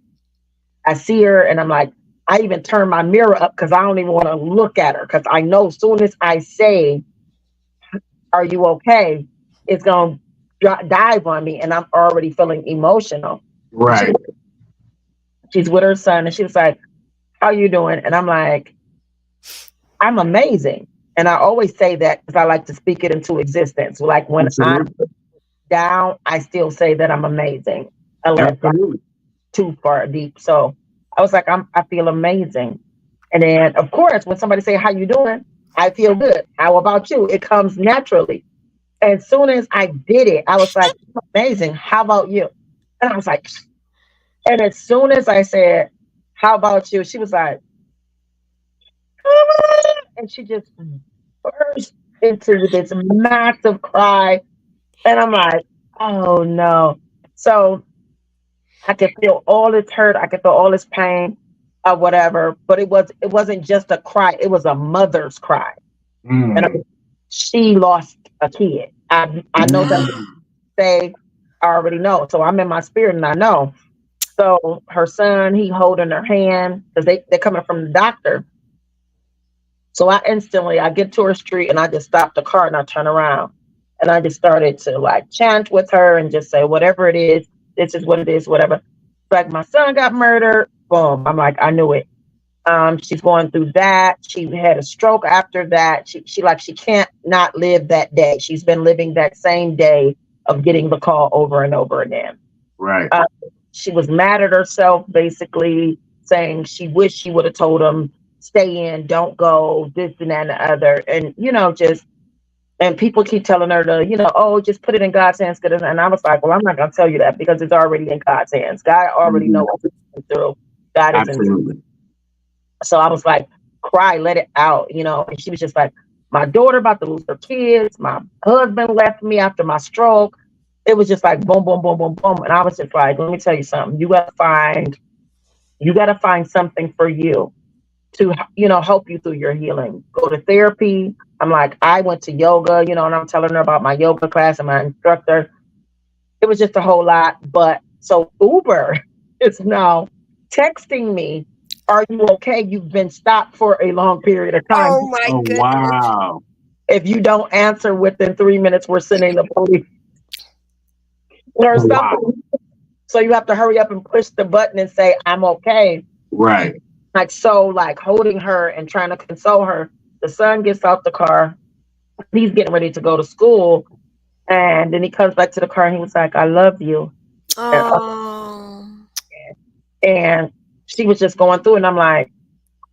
I see her, and I'm like, I even turn my mirror up because I don't even want to look at her, because I know as soon as I say, "Are you okay?" it's gonna dive on me, and I'm already feeling emotional. Right. She's with her son, and she was like, "How you doing?" And I'm like, "I'm amazing." And I always say that because I like to speak it into existence. Like when I'm down, I still say that I'm amazing, unless I'm too far deep. So I was like, I feel amazing. And then, of course, when somebody say, "How you doing?" I feel good. How about you? It comes naturally. And as soon as I did it, I was like, "Amazing. How about you?" And I was like, and as soon as I said, "How about you?" she was like, and she just burst into this massive cry. And I'm like, oh no. So I could feel all this hurt. I could feel all this pain or whatever. But it wasn't just a cry. It was a mother's cry. And she lost a kid. I know that say I already know. So I'm in my spirit and I know. So her son, he holding her hand because they're coming from the doctor. So I get to her street and I just stop the car and I turn around and I just started to like chant with her and just say, whatever it is, this is what it is, whatever. Like my son got murdered. Boom. I'm like, I knew it. She's going through that. She had a stroke after that. She can't not live that day. She's been living that same day of getting the call over and over again. Right. She was mad at herself, basically saying she wished she would have told him, stay in, don't go, this and that and the other. And, and people keep telling her to, oh, just put it in God's hands. And I was like, well, I'm not going to tell you that because it's already in God's hands. God already knows what we're going through. God is in. So I was like, cry, let it out, And she was just like, my daughter about to lose her kids. My husband left me after my stroke. It was just like boom, boom, boom, boom, boom. And I was just like, let me tell you something. You gotta find something for you to, help you through your healing. Go to therapy. I'm like, I went to yoga, and I'm telling her about my yoga class and my instructor. It was just a whole lot. But so Uber is now texting me, are you okay? You've been stopped for a long period of time. Oh my goodness. Wow. If you don't answer within 3 minutes, we're sending the police. Or something. Wow. So you have to hurry up and push the button and say, I'm okay. Right. Like holding her and trying to console her. The son gets out the car. He's getting ready to go to school. And then he comes back to the car and he was like, I love you. Oh. And she was just going through, and I'm like,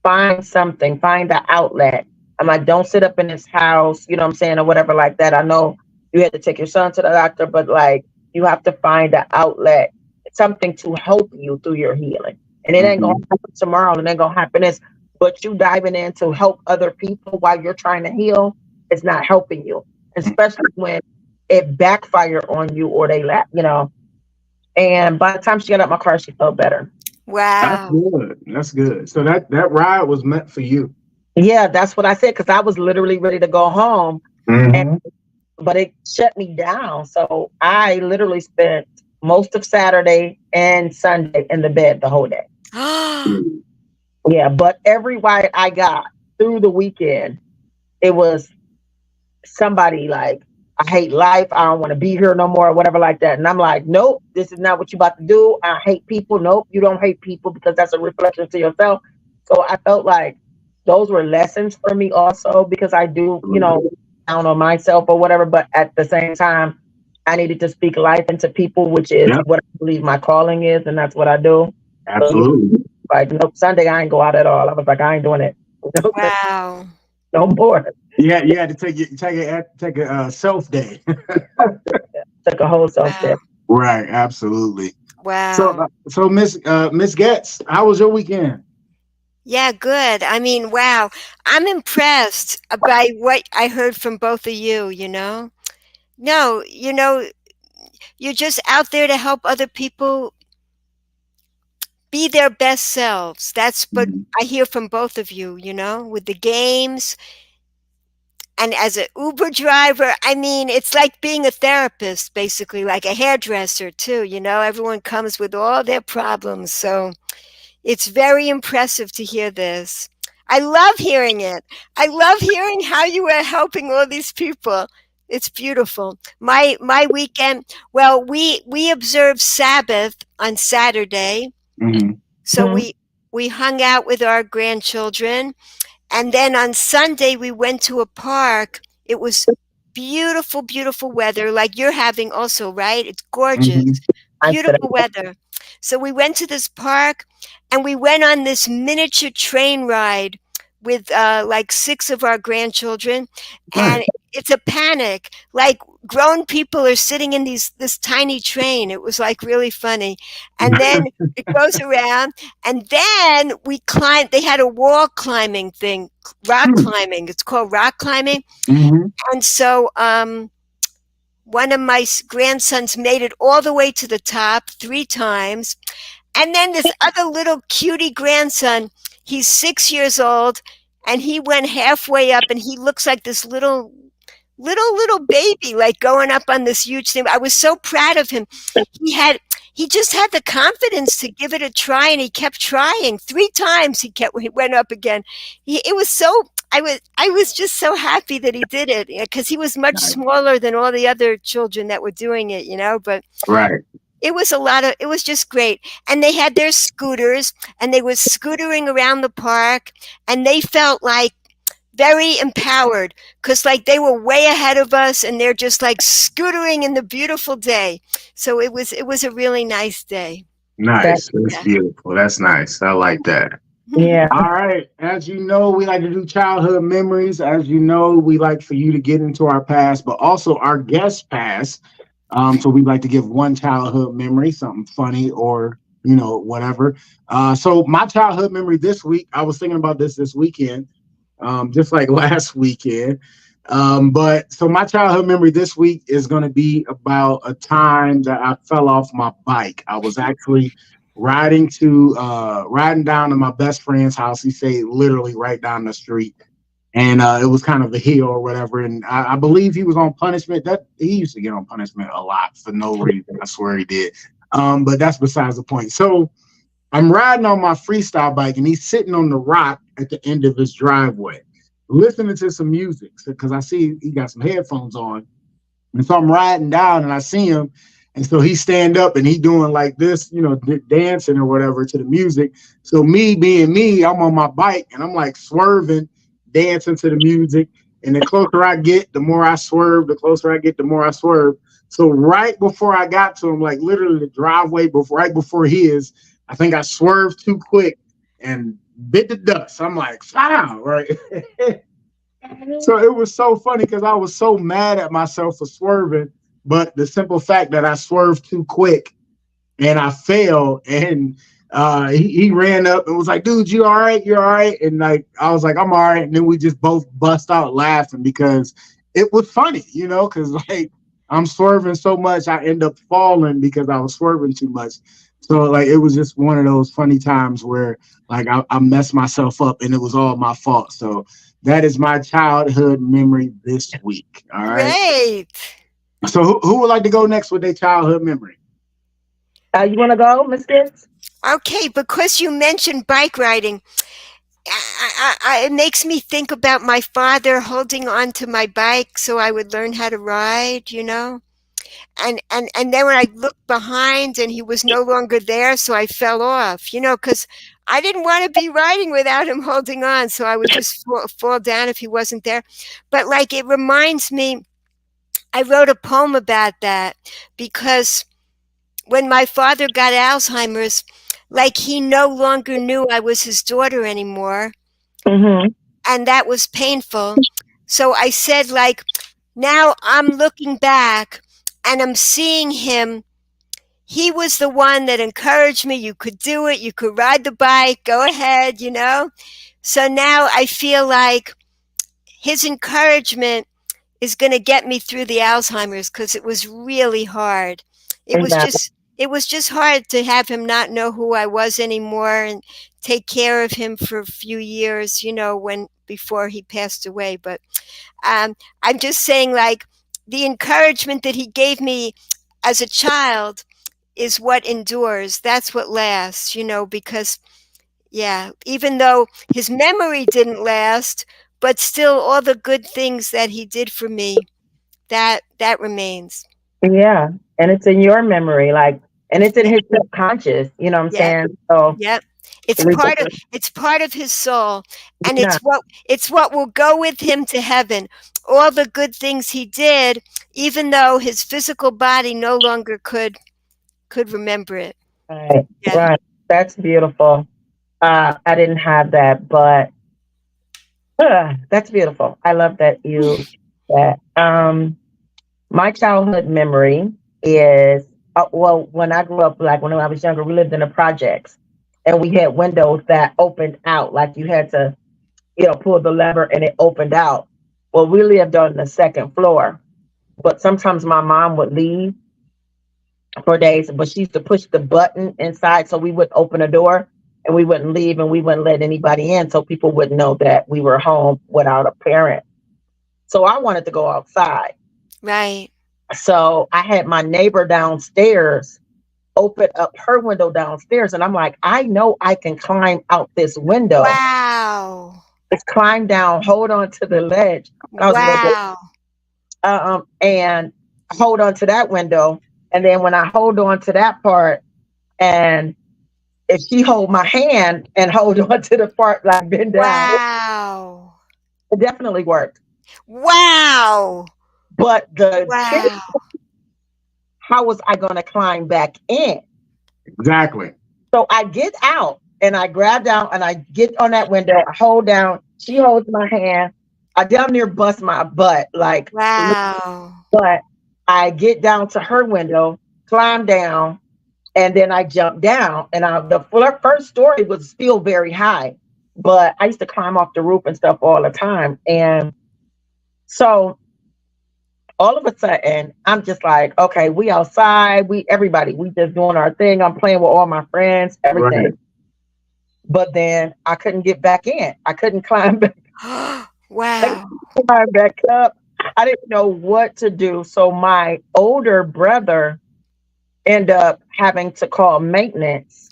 find something, find the outlet. I'm like, don't sit up in this house, you know what I'm saying, or whatever like that. I know you had to take your son to the doctor, but like, you have to find an outlet, something to help you through your healing. And it ain't going to happen tomorrow, it ain't going to happen this, but you diving in to help other people while you're trying to heal, it's not helping you, especially when it backfire on you or they And by the time she got out my car, she felt better. Wow. That's good. So that ride was meant for you. Yeah, that's what I said, because I was literally ready to go home, but it shut me down. So I literally spent most of Saturday and Sunday in the bed the whole day. Yeah, but every ride I got through the weekend, it was somebody like, I hate life. I don't want to be here no more, or whatever like that. And I'm like, nope, this is not what you about to do. I hate people. Nope, you don't hate people because that's a reflection to yourself. So I felt like those were lessons for me also, because I do, down on myself or whatever. But at the same time, I needed to speak life into people, which is what I believe my calling is. And that's what I do. Absolutely. So, like, Sunday, I ain't go out at all. I was like, I ain't doing it. Wow. No more. Yeah, you had to take a self day. Took a whole self day. Right, absolutely. Wow. So Miss Goetz, how was your weekend? Yeah, good. I mean, wow. I'm impressed by what I heard from both of you, you know? No, you're just out there to help other people be their best selves. That's what Mhm. I hear from both of you, with the games. And as an Uber driver, I mean, it's like being a therapist, basically, like a hairdresser, too. Everyone comes with all their problems. So it's very impressive to hear this. I love hearing it. I love hearing how you are helping all these people. It's beautiful. My weekend, well, we observed Sabbath on Saturday, Mhm. so we hung out with our grandchildren, and then on Sunday, we went to a park. It was beautiful, beautiful weather, like you're having also, right? It's gorgeous, Mhm. I said, beautiful weather. So we went to this park and we went on this miniature train ride with like six of our grandchildren. Right. And it's a panic. Like grown people are sitting in this tiny train. It was like really funny. And then it goes around, and then we climbed. They had a wall climbing thing, rock climbing. It's called rock climbing. Mhm. And so one of my grandsons made it all the way to the top 3 times. And then this other little cutie grandson, he's 6 years old, and he went halfway up, and he looks like this little baby, like going up on this huge thing. I was so proud of him. He just had the confidence to give it a try, and he kept trying 3 times. He went up again. It was so. I was just so happy that he did it, because he was much Nice. smaller than all the other children that were doing it. But Right. it was just great. And they had their scooters, and they were scootering around the park, and they felt like very empowered, because like they were way ahead of us, and they're just like scootering in the beautiful day. So it was a really nice day. that, Nice. That's Yeah. beautiful. That's nice. I like that. yeah. All right. As you know, we like to do childhood memories. As you know, we like for you to get into our past, but also our guest past. So we like to give one childhood memory, something funny or whatever. So my childhood memory this week, I was thinking about this weekend, just like last weekend. But so my childhood memory this week is going to be about a time that I fell off my bike. I was actually riding down to my best friend's house. He stayed literally right down the street, and it was kind of a hill or whatever. And I believe he was on punishment. That he used to get on punishment a lot for no reason. I swear he did. But that's besides the point. So I'm riding on my freestyle bike, and he's sitting on the rock at the end of his driveway, listening to some music because I see he got some headphones on. And so I'm riding down, and I see him, and so he stand up and he doing like this, dancing or whatever to the music. So me being me, I'm on my bike and I'm like swerving, dancing to the music. And the closer I get, the more I swerve. The closer I get, the more I swerve. So right before I got to him, like literally the driveway, right before his, I think I swerved too quick and bit the dust. I'm like, wow, right? So it was so funny because I was so mad at myself for swerving, but the simple fact that I swerved too quick and I fell, and he ran up and was like, "Dude, you all right? You all right?" And like I was like, "I'm all right." And then we just both bust out laughing because it was funny, because like I'm swerving so much, I end up falling because I was swerving too much. So like it was just one of those funny times where like I messed myself up and it was all my fault. So that is my childhood memory this week. All right. Great. So who would like to go next with their childhood memory? You want to go, Miss Gibbs? Okay, because you mentioned bike riding, it makes me think about my father holding on to my bike so I would learn how to ride. And then when I looked behind and he was no longer there, so I fell off, because I didn't want to be riding without him holding on, so I would just fall down if he wasn't there. But like it reminds me, I wrote a poem about that, because when my father got Alzheimer's, like he no longer knew I was his daughter anymore, Mm-hmm. and that was painful. So I said, like, now I'm looking back and I'm seeing him. he was the one that encouraged me. You could do it. You could ride the bike. Go ahead, you know? So now I feel like his encouragement is going to get me through the Alzheimer's, because it was really hard. It was Yeah. just it was just hard to have him not know who I was anymore, and take care of him for a few years, you know, when before he passed away. But I'm just saying, like, the encouragement that he gave me as a child is what endures. That's what lasts, you know, because yeah, even though his memory didn't last, but still all the good things that he did for me, that remains. Yeah. And it's in your memory, like, and it's in his subconscious, you know what I'm Yeah. saying? So, Yep. It's we part of just- it's part of his soul, and yeah. it's what will go with him to heaven. All the good things he did, even though his physical body no longer could remember it. Right. Yeah. Right. That's beautiful. I didn't have that, but that's beautiful. I love that you that. My childhood memory is well, when I grew up, like when I was younger, we lived in the projects, and we had windows that opened out, like you had to, pull the lever and it opened out. Well, we lived on the second floor, but sometimes my mom would leave for days, but she used to push the button inside so we would open a door and we wouldn't leave and we wouldn't let anybody in so people wouldn't know that we were home without a parent. So I wanted to go outside. Right. So I had my neighbor downstairs open up her window downstairs. And I'm like, I know I can climb out this window. Wow. Let's climb down, hold on to the ledge. I was Wow. and hold on to that window. And then when I hold on to that part, and if she hold my hand and hold on to the part like bend down, Wow. it definitely worked. Wow. But the trick, Wow. how was I going to climb back in? Exactly. So I get out and I grab down and I get on that window, I hold down, she holds my hand. I down near bust my butt, like, Wow. but I get down to her window, climb down, and then I jump down. And the first story was still very high, but I used to climb off the roof and stuff all the time. And so all of a sudden, I'm just like, okay, we outside, everybody, we just doing our thing. I'm playing with all my friends, everything. Right. But then I couldn't get back in. I couldn't climb back, Wow. climb back up. I didn't know what to do. So my older brother ended up having to call maintenance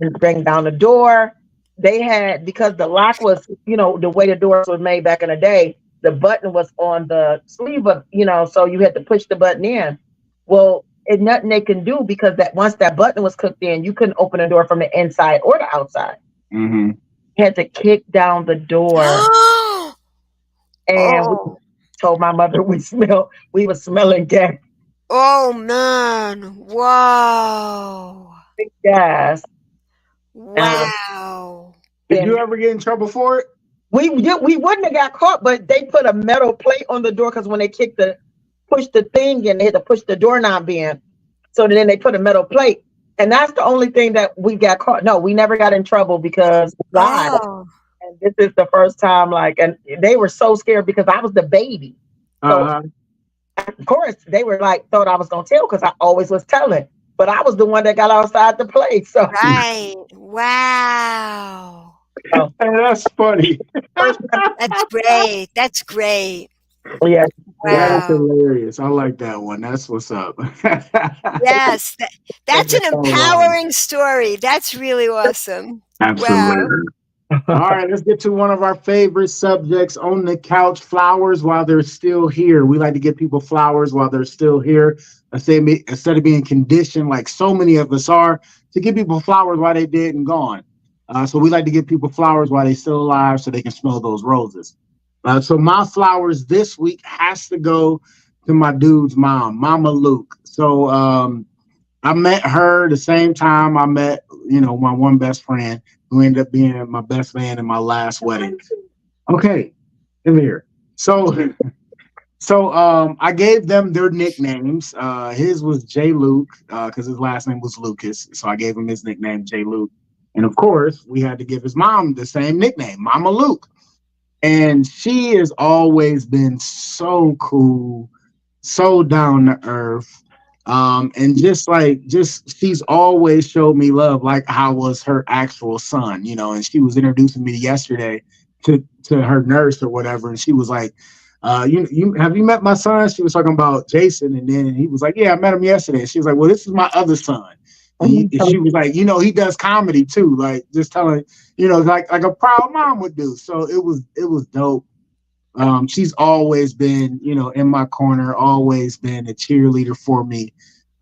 and bring down the door. They had, because the lock was, the way the doors were made back in the day, the button was on the sleeve of, so you had to push the button in. Well, it's nothing they can do because that once that button was cooked in, you couldn't open the door from the inside or the outside. Mm-hmm. You had to kick down the door. And we told my mother we were smelling gas. Oh man. Whoa. Gas. Wow. Did you ever get in trouble for it? We wouldn't have got caught, but they put a metal plate on the door because when they push the thing in, they had to push the doorknob in. So then they put a metal plate. And that's the only thing that we got caught. No, we never got in trouble because God. Oh. And this is the first time, and they were so scared because I was the baby. So of course they were thought I was gonna tell because I always was telling. But I was the one that got outside the plate. So Right. Wow. Hey, that's funny. That's great. That's great. yeah. That is Wow. hilarious. I like that one. That's what's up. Yes. That's an empowering story. That's really awesome. Absolutely. All right, let's get to one of our favorite subjects on the couch: flowers while they're still here. We like to give people flowers while they're still here. Instead of being conditioned like so many of us are, to give people flowers while they're dead and gone. So we like to give people flowers while they're still alive so they can smell those roses. So my flowers this week has to go to my dude's mom, Mama Luke. So I met her the same time I met, my one best friend who ended up being my best man in my last wedding. Okay, come here. So So I gave them their nicknames. His was J Luke because his last name was Lucas. So I gave him his nickname, J Luke. And of course, we had to give his mom the same nickname, Mama Luke. And she has always been so cool, so down to earth. And just she's always showed me love, like how was her actual son, and she was introducing me yesterday to her nurse or whatever, and she was like, you have you met my son? She was talking about Jason, and then he was like, yeah, I met him yesterday. And she was like, well, this is my other son. And she was like, he does comedy too, like just telling, like a proud mom would do. So it was dope. She's always been, in my corner, always been a cheerleader for me.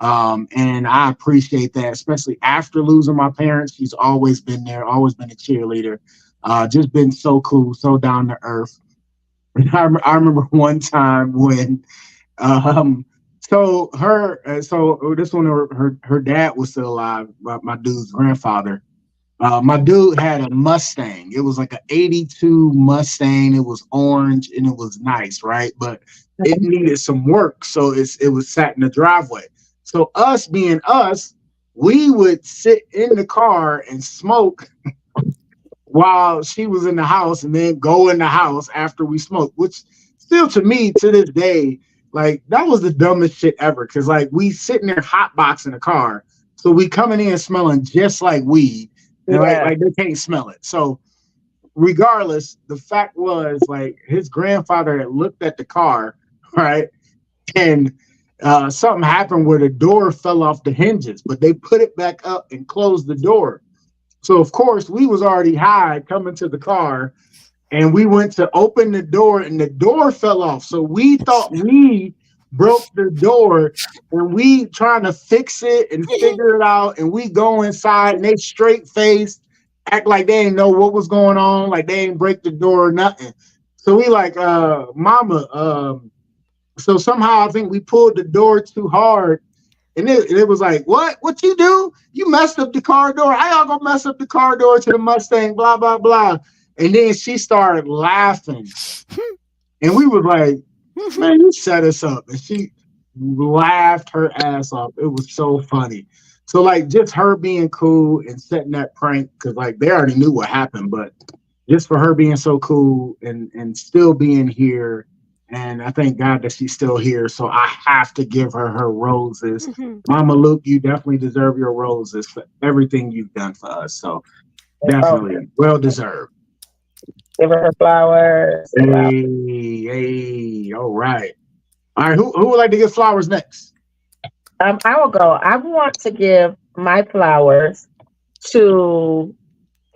And I appreciate that, especially after losing my parents. She's always been there, always been a cheerleader. Just been so cool, so down to earth. And I remember one time when, so this one, her dad was still alive, my dude's grandfather. My dude had a Mustang. It was like an 82 Mustang. It was orange and it was nice, right? But it needed some work. So it was sat in the driveway. So us being us, we would sit in the car and smoke while she was in the house and then go in the house after we smoked, which still to me to this day, like that was the dumbest shit ever. Cause like we sitting there hotboxing the car. So we coming in smelling just like weed. And like they can't smell it. So regardless, the fact was like his grandfather had looked at the car, right? And something happened where the door fell off the hinges, but they put it back up and closed the door. So of course we was already high coming to the car, and we went to open the door and the door fell off. So we thought we broke the door, and we trying to fix it and figure it out, and we go inside and they straight faced act like they didn't know what was going on, like they didn't break the door or nothing. So we like mama, so somehow I think we pulled the door too hard, and it was like, what you do, you messed up the car door, how y'all gonna mess up the car door to the Mustang, blah blah blah. And then she started laughing, and we were like, man, you set us up. And she laughed her ass off. It was so funny. So like just her being cool and setting that prank, because like they already knew what happened, but just for her being so cool and still being here. And I thank God that she's still here. So I have to give her roses. Mama Luke, you definitely deserve your roses for everything you've done for us. So definitely well deserved. Give her flowers. Hey, all right. All right, who would like to give flowers next? I will go. I want to give my flowers to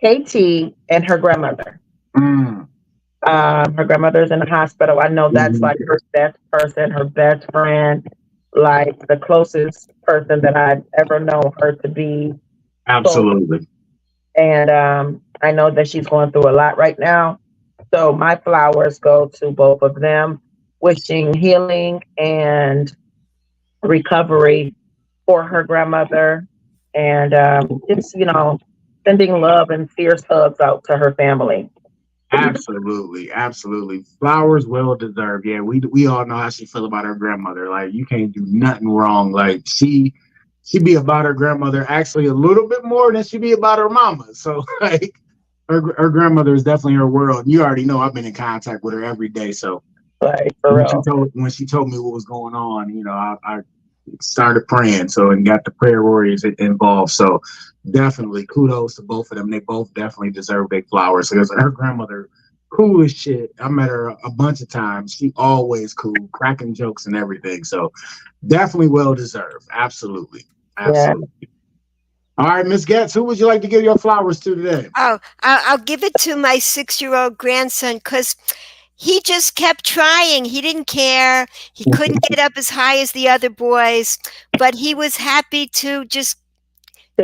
KT and her grandmother. Her grandmother's in the hospital. I know that's like her best person, her best friend, like the closest person that I've ever known her to be. Absolutely. And I know that she's going through a lot right now. So my flowers go to both of them, wishing healing and recovery for her grandmother, and just, sending love and fierce hugs out to her family. Absolutely. Flowers well deserved. Yeah, we all know how she feel about her grandmother. Like you can't do nothing wrong. Like she be about her grandmother actually a little bit more than she be about her mama. So like her grandmother is definitely her world. You already know I've been in contact with her every day. So like for when she told me what was going on, I started praying. So and got the prayer warriors involved. So definitely kudos to both of them. They both definitely deserve big flowers because her grandmother cool as shit. I met her a bunch of times. She always cool, cracking jokes and everything. So definitely well deserved. Absolutely. Yeah. All right, Miss Goetz, who would you like to give your flowers to today? Oh, I'll give it to my 6-year-old grandson because he just kept trying. He didn't care. He couldn't get up as high as the other boys, but he was happy to just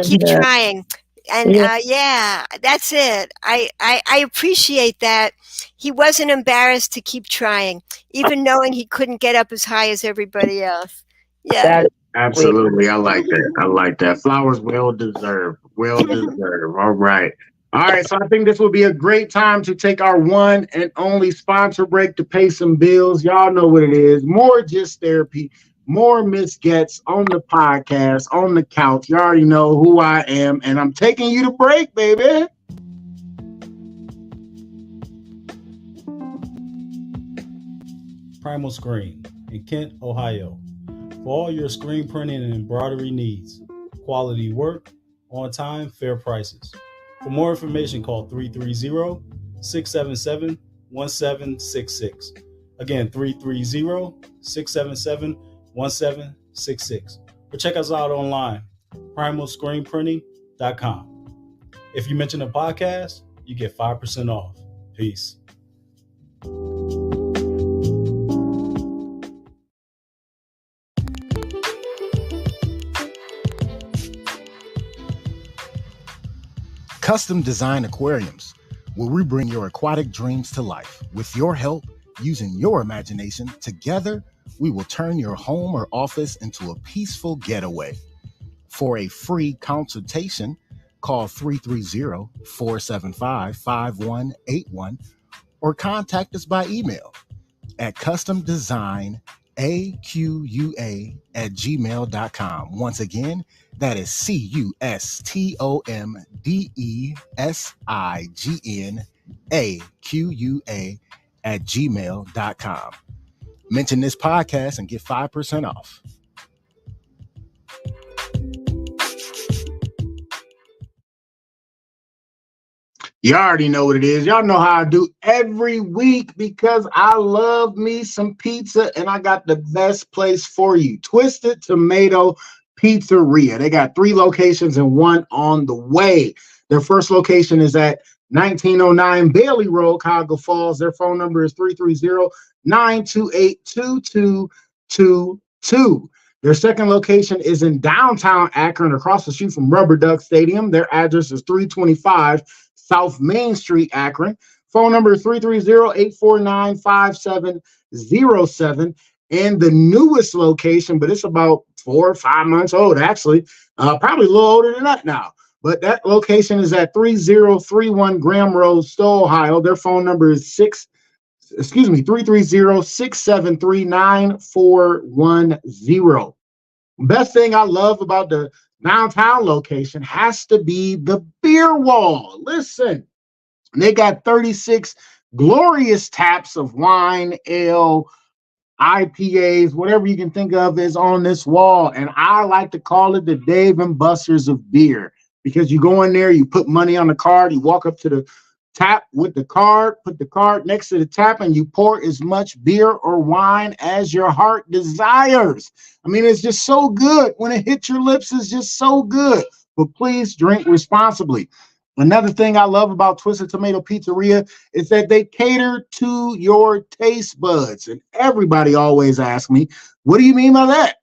keep trying. And that's it. I appreciate that. He wasn't embarrassed to keep trying, even knowing he couldn't get up as high as everybody else. Yeah. Absolutely. I like that. Flowers well deserved. Well deserved. All right. All right, so I think this will be a great time to take our one and only sponsor break to pay some bills. Y'all know what it is. More Just Therapy, more Miss Goetz on the podcast, on the couch. You already know who I am, and I'm taking you to break, baby. Primal Screen in Kent, Ohio. For all your screen printing and embroidery needs. Quality work, on time, fair prices. For more information, call 330-677-1766. Again, 330-677-1766. Or check us out online, primalscreenprinting.com. If you mention a podcast, you get 5% off. Peace. Custom Design Aquariums, where we bring your aquatic dreams to life. With your help, using your imagination, together, we will turn your home or office into a peaceful getaway. For a free consultation, call 330-475-5181 or contact us by email at customdesignaqua@gmail.com. Once again, that is customdesignaqua@gmail.com. Mention this podcast and get 5% off. You already know what it is. Y'all know how I do every week because I love me some pizza and I got the best place for you. Twisted Tomato Pizzeria. They got 3 locations and 1 on the way. Their first location is at 1909 Bailey Road, Cuyahoga Falls. Their phone number is 330-928-2222. Their second location is in downtown Akron, across the street from Rubber Duck Stadium. Their address is 325 South Main Street, Akron. Phone number is 330-849-5707. And the newest location, but it's about 4 or 5 months old, actually, probably a little older than that now. But that location is at 3031 Graham Road, Stowe, Ohio. Their phone number is 330-673-9410. Best thing I love about the downtown location has to be the beer wall. Listen, they got 36 glorious taps of wine, ale, IPAs, whatever you can think of is on this wall. And I like to call it the Dave and Buster's of beer, because you go in there, you put money on the card, you walk up to the tap with the card, put the card next to the tap, and you pour as much beer or wine as your heart desires. I mean, it's just so good. When it hits your lips, it's just so good. But please drink responsibly. Another thing I love about Twisted Tomato Pizzeria is that they cater to your taste buds. And everybody always asks me, what do you mean by that?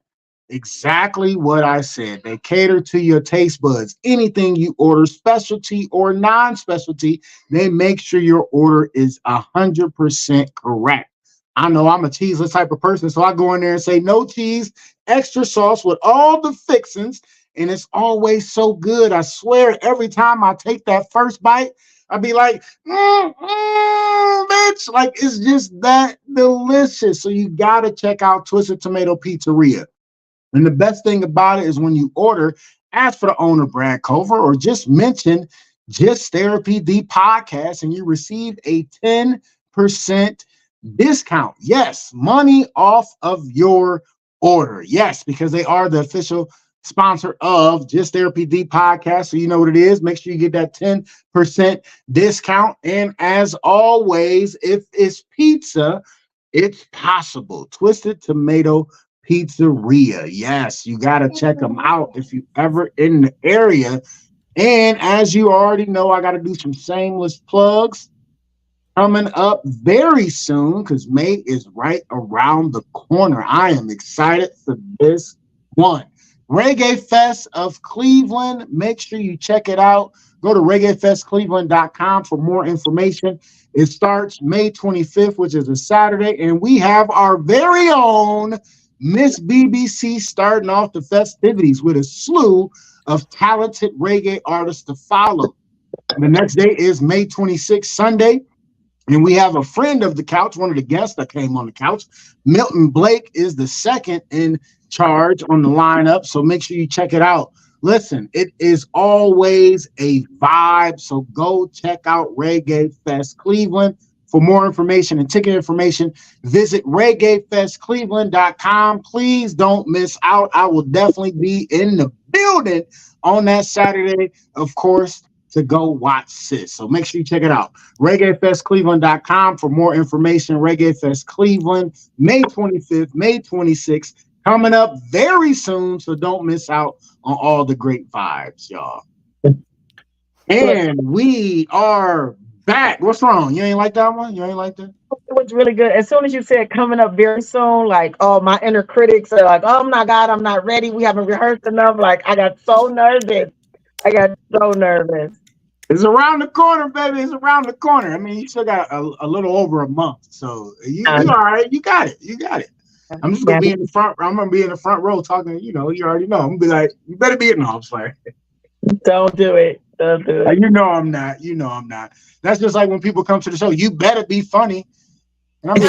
Exactly what I said. They cater to your taste buds. Anything you order, specialty or non-specialty, they make sure your order is 100% correct. I know I'm a cheeseless type of person, so I go in there and say no cheese, extra sauce with all the fixings, and it's always so good. I swear, every time I take that first bite, I'd be like, bitch, like it's just that delicious. So you got to check out Twisted Tomato Pizzeria. And the best thing about it is when you order, ask for the owner, Brad Cover, or just mention Just Therapy, the podcast, and you receive a 10% discount. Yes, money off of your order. Yes, because they are the official sponsor of Just Therapy, the podcast. So you know what it is. Make sure you get that 10% discount. And as always, if it's pizza, it's possible. Twisted Tomato Pizzeria. Yes, you got to check them out if you ever in the area. And as you already know, I got to do some shameless plugs coming up very soon because May is right around the corner. I am excited for this one. Reggae Fest of Cleveland. Make sure you check it out. Go to reggaefestcleveland.com for more information. It starts May 25th, which is a Saturday, and we have our very own Miss BBC starting off the festivities with a slew of talented reggae artists to follow. The next day is May 26th, Sunday. And we have a friend of the couch, one of the guests that came on the couch. Milton Blake is the second in charge on the lineup. So make sure you check it out. Listen, it is always a vibe. So go check out Reggae Fest Cleveland. For more information and ticket information, visit reggaefestcleveland.com. Please don't miss out. I will definitely be in the building on that Saturday, of course, to go watch Sis. So make sure you check it out. reggaefestcleveland.com for more information. Reggae Fest Cleveland, May 25th, May 26th, coming up very soon. So don't miss out on all the great vibes, y'all. And we are back. What's wrong? You ain't like that one? You ain't like that? It was really good. As soon as you said coming up very soon, like, oh, my inner critics are like, oh my God, I'm not ready. We haven't rehearsed enough. Like, I got so nervous. It's around the corner, baby. It's around the corner. I mean, you still got a little over a month. So you all right. You got it. You got it. I'm just going to be in the front. I'm going to be in the front row talking, you already know. I'm going to be like, you better be in the house, like. Don't do it. Don't do it. You know I'm not. That's just like when people come to the show, you better be funny. And I'm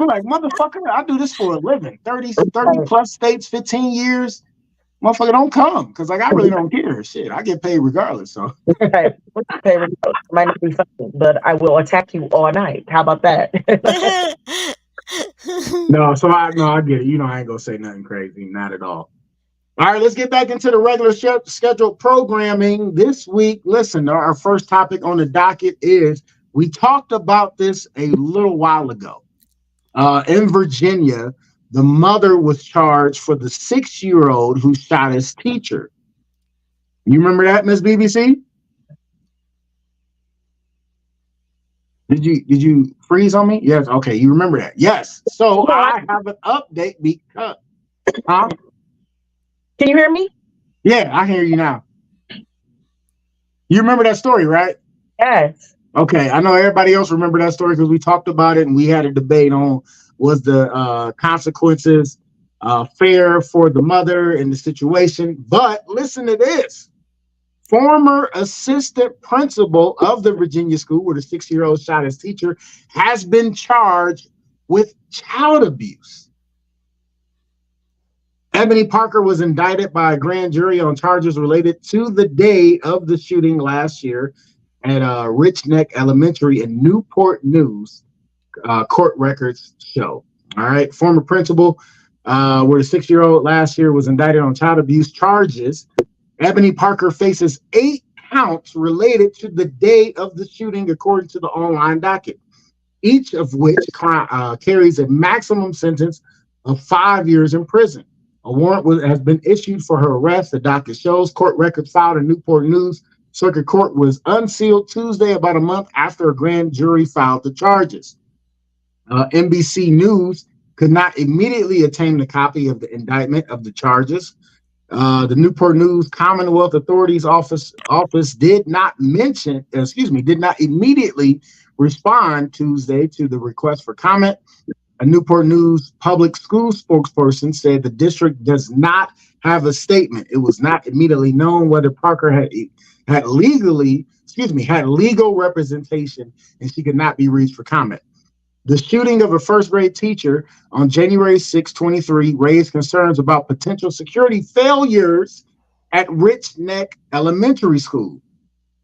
like, motherfucker, I do this for a living. 30 plus states, 15 years. Motherfucker, don't come. Because, like, I really don't care. Shit, I get paid regardless. So. Might not be funny, but I will attack you all night. How about that? No, I get it. I ain't going to say nothing crazy. Not at all. All right, let's get back into the regular scheduled programming this week. Listen, our first topic on the docket is, we talked about this a little while ago. In Virginia, the mother was charged for the 6-year-old who shot his teacher. You remember that, Miss BBC? Did you freeze on me? Yes. Okay, you remember that. Yes. So I have an update because, huh? Can you hear me? Yeah, I hear you now. You remember that story, right? Yes. Okay, I know everybody else remember that story because we talked about it and we had a debate on was the consequences fair for the mother in the situation. But listen to this. Former assistant principal of the Virginia school where the 6-year-old shot his teacher has been charged with child abuse. Ebony Parker was indicted by a grand jury on charges related to the day of the shooting last year at Rich Neck Elementary in Newport News, court records show. All right. Former principal, where the 6-year-old last year was indicted on child abuse charges. Ebony Parker faces 8 counts related to the day of the shooting, according to the online docket, each of which carries a maximum sentence of 5 years in prison. A warrant has been issued for her arrest. The docket shows court records filed in Newport News Circuit Court was unsealed Tuesday, about a month after a grand jury filed the charges. NBC News could not immediately obtain a copy of the indictment of the charges. The Newport News Commonwealth Authorities Office did not immediately respond Tuesday to the request for comment. A Newport News public school spokesperson said the district does not have a statement. It was not immediately known whether Parker had legal representation and she could not be reached for comment. The shooting of a first grade teacher on January 6, 23 raised concerns about potential security failures at Rich Neck Elementary School,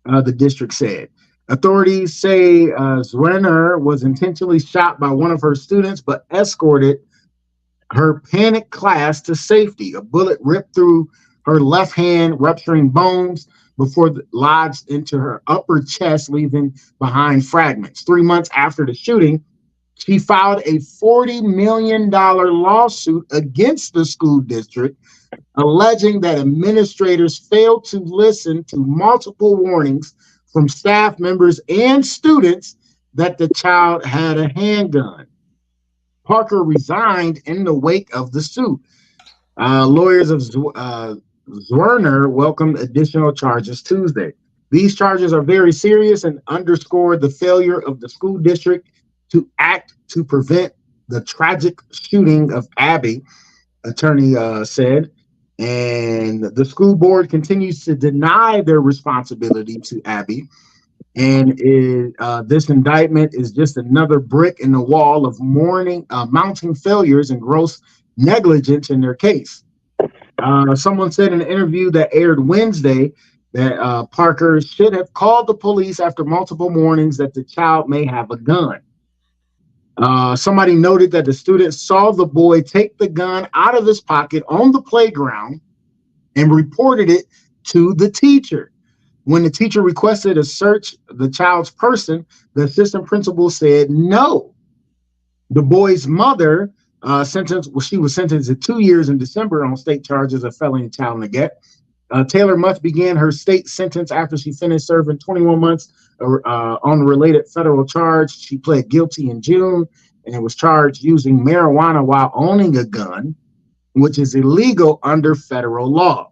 the district said. Authorities say Zwerner was intentionally shot by one of her students, but escorted her panicked class to safety. A bullet ripped through her left hand, rupturing bones before it lodged into her upper chest, leaving behind fragments. 3 months after the shooting, she filed a $40 million lawsuit against the school district, alleging that administrators failed to listen to multiple warnings from staff members and students that the child had a handgun. Parker resigned in the wake of the suit. Lawyers of Zwerner welcomed additional charges Tuesday. These charges are very serious and underscore the failure of the school district to act to prevent the tragic shooting of Abby, attorney said. And the school board continues to deny their responsibility to Abby. And this indictment is just another brick in the wall of mounting failures and gross negligence in their case. Someone said in an interview that aired Wednesday that Parker should have called the police after multiple warnings that the child may have a gun. Somebody noted that the student saw the boy take the gun out of his pocket on the playground and reported it to the teacher. When the teacher requested a search the child's person, the assistant principal said no. The boy's mother was sentenced to 2 years in December on state charges of felony child neglect. Taylor Muth began her state sentence after she finished serving 21 months on a related federal charge. She pled guilty in June and was charged using marijuana while owning a gun, which is illegal under federal law.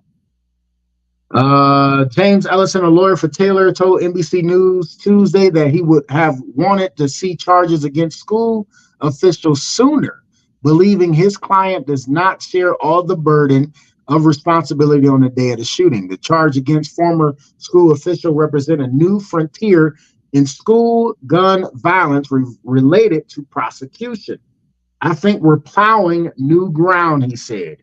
James Ellison, a lawyer for Taylor, told NBC News Tuesday that he would have wanted to see charges against school officials sooner, believing his client does not share all the burden of responsibility on the day of the shooting. The charge against former school official represent a new frontier in school gun violence related to prosecution. I think we're plowing new ground, he said.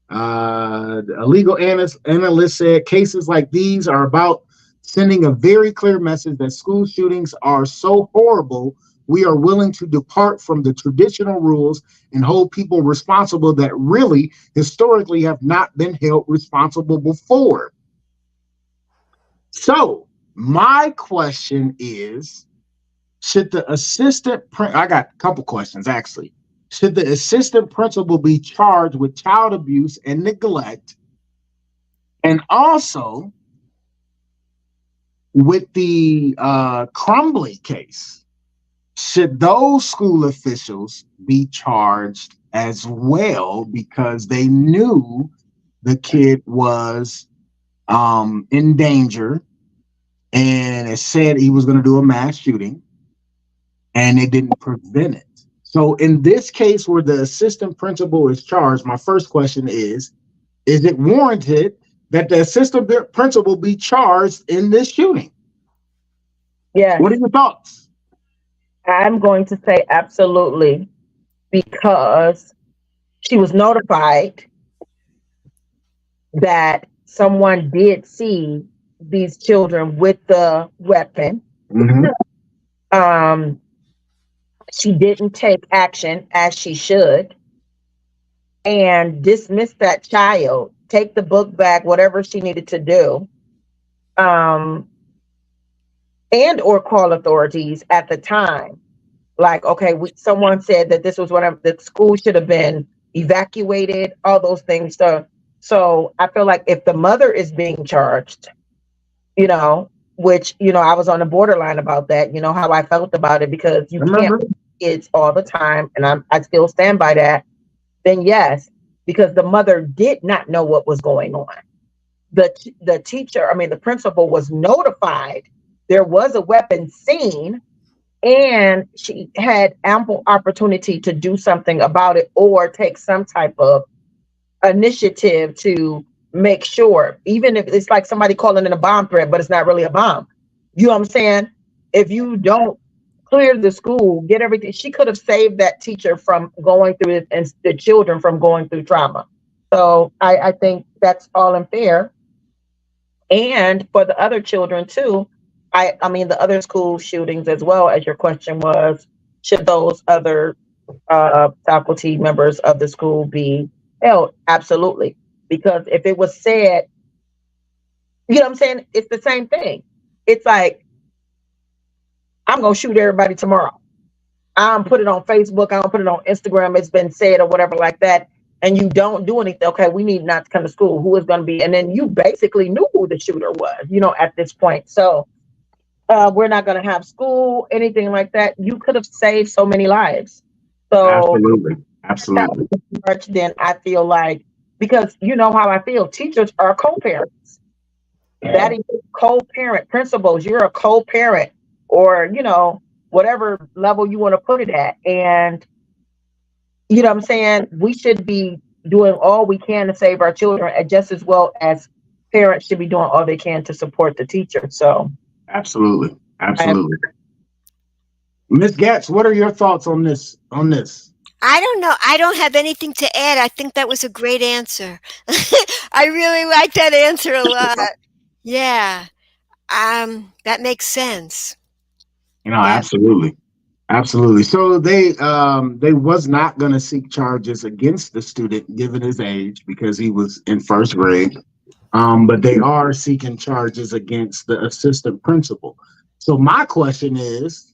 A legal analyst said cases like these are about sending a very clear message that school shootings are so horrible, we are willing to depart from the traditional rules and hold people responsible that really historically have not been held responsible before. So my question is, should the I got a couple questions actually. Should the assistant principal be charged with child abuse and neglect? And also with the Crumbly case, should those school officials be charged as well because they knew the kid was in danger and it said he was going to do a mass shooting and they didn't prevent it? So in this case where the assistant principal is charged, my first question is it warranted that the assistant principal be charged in this shooting? Yeah. What are your thoughts? I'm going to say absolutely, because she was notified that someone did see these children with the weapon. Mm-hmm. She didn't take action as she should and dismiss that child, take the book back, whatever she needed to do, and or call authorities at the time. Like, okay, someone said that this was the school should have been evacuated, all those things. So I feel like if the mother is being charged, which, I was on the borderline about that, how I felt about it, because you can't kids all the time, and I still stand by that, then yes, because the mother did not know what was going on. The teacher, the principal was notified there was a weapon seen, and she had ample opportunity to do something about it or take some type of initiative to make sure, even if it's like somebody calling in a bomb threat, but it's not really a bomb. You know what I'm saying? If you don't clear the school, get everything, she could have saved that teacher from going through it and the children from going through trauma. So I think that's all unfair. And for the other children too, I mean, the other school shootings as well, as your question was, should those other faculty members of the school be held? Absolutely. Because if it was said, you know what I'm saying? It's the same thing. It's like, I'm going to shoot everybody tomorrow. I don't put it on Facebook. I don't put it on Instagram. It's been said or whatever like that. And you don't do anything. Okay, we need not to come to school. Who is going to be? And then you basically knew who the shooter was, at this point. So we're not going to have school, anything like that. You could have saved so many lives. So Absolutely. Then I feel like, because you know how I feel, teachers are co-parents. That is co-parent. Principals, you're a co-parent, or whatever level you want to put it at. And you know what I'm saying, we should be doing all we can to save our children, and just as well as parents should be doing all they can to support the teacher. So Absolutely. I, Absolutely. Miss Getz, what are your thoughts on this? I don't know. I don't have anything to add. I think that was a great answer. I really like that answer a lot. Yeah. That makes sense. Yeah. Absolutely. Absolutely. So they was not going to seek charges against the student given his age because he was in first grade. But they are seeking charges against the assistant principal. So my question is,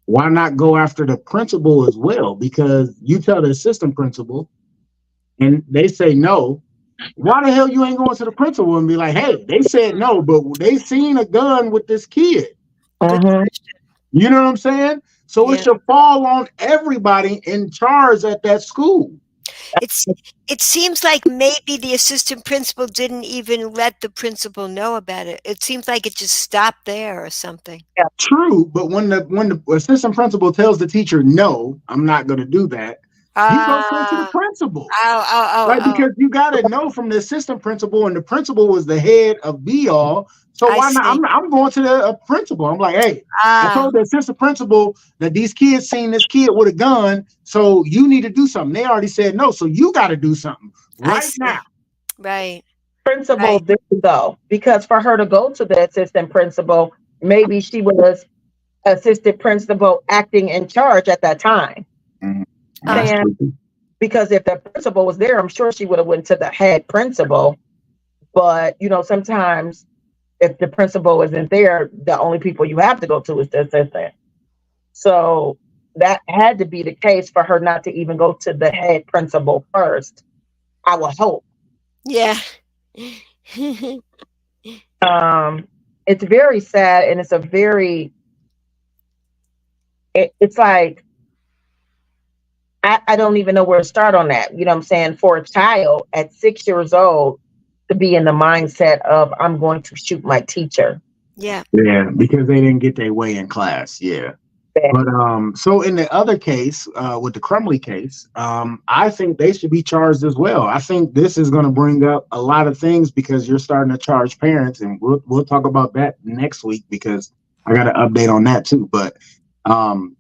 why not go after the principal as well? Because you tell the assistant principal and they say no. Why the hell you ain't going to the principal and be like, hey, they said no, but they seen a gun with this kid. Good Mhm. question. You know what I'm saying? So it Yeah. should fall on everybody in charge at that school. It seems like maybe the assistant principal didn't even let the principal know about it. It seems like it just stopped there or something. True, but when the assistant principal tells the teacher, no, I'm not going to do that, he goes straight to the Ah, principal. oh, Right, because you got to know from the assistant principal, and the principal was the head of be all. So I why not? see. I'm going to the principal. I'm like, hey, I Ah, told the assistant principal that these kids seen this kid with a gun, so you need to do something. They already said no, so you got to do something I right now. see. Right, Principal right. did go, because for her to go to the assistant principal, maybe she was assistant principal acting in charge at that time. Mhm. Oh, That's And true. because if the principal was there, I'm sure she would have went to the head principal. But sometimes if the principal isn't there, the only people you have to go to is the assistant. So that had to be the case for her not to even go to the head principal first, I would hope. yeah. It's very sad, and it's a very it's like I don't even know where to start on that. You know what I'm saying? For a child at 6 years old to be in the mindset of I'm going to shoot my teacher. Yeah. Yeah, because they didn't get their way in class. Yeah. But so in the other case, with the Crumley case, I think they should be charged as well. I think this is going to bring up a lot of things because you're starting to charge parents, and we'll talk about that next week because I got an update on that too. But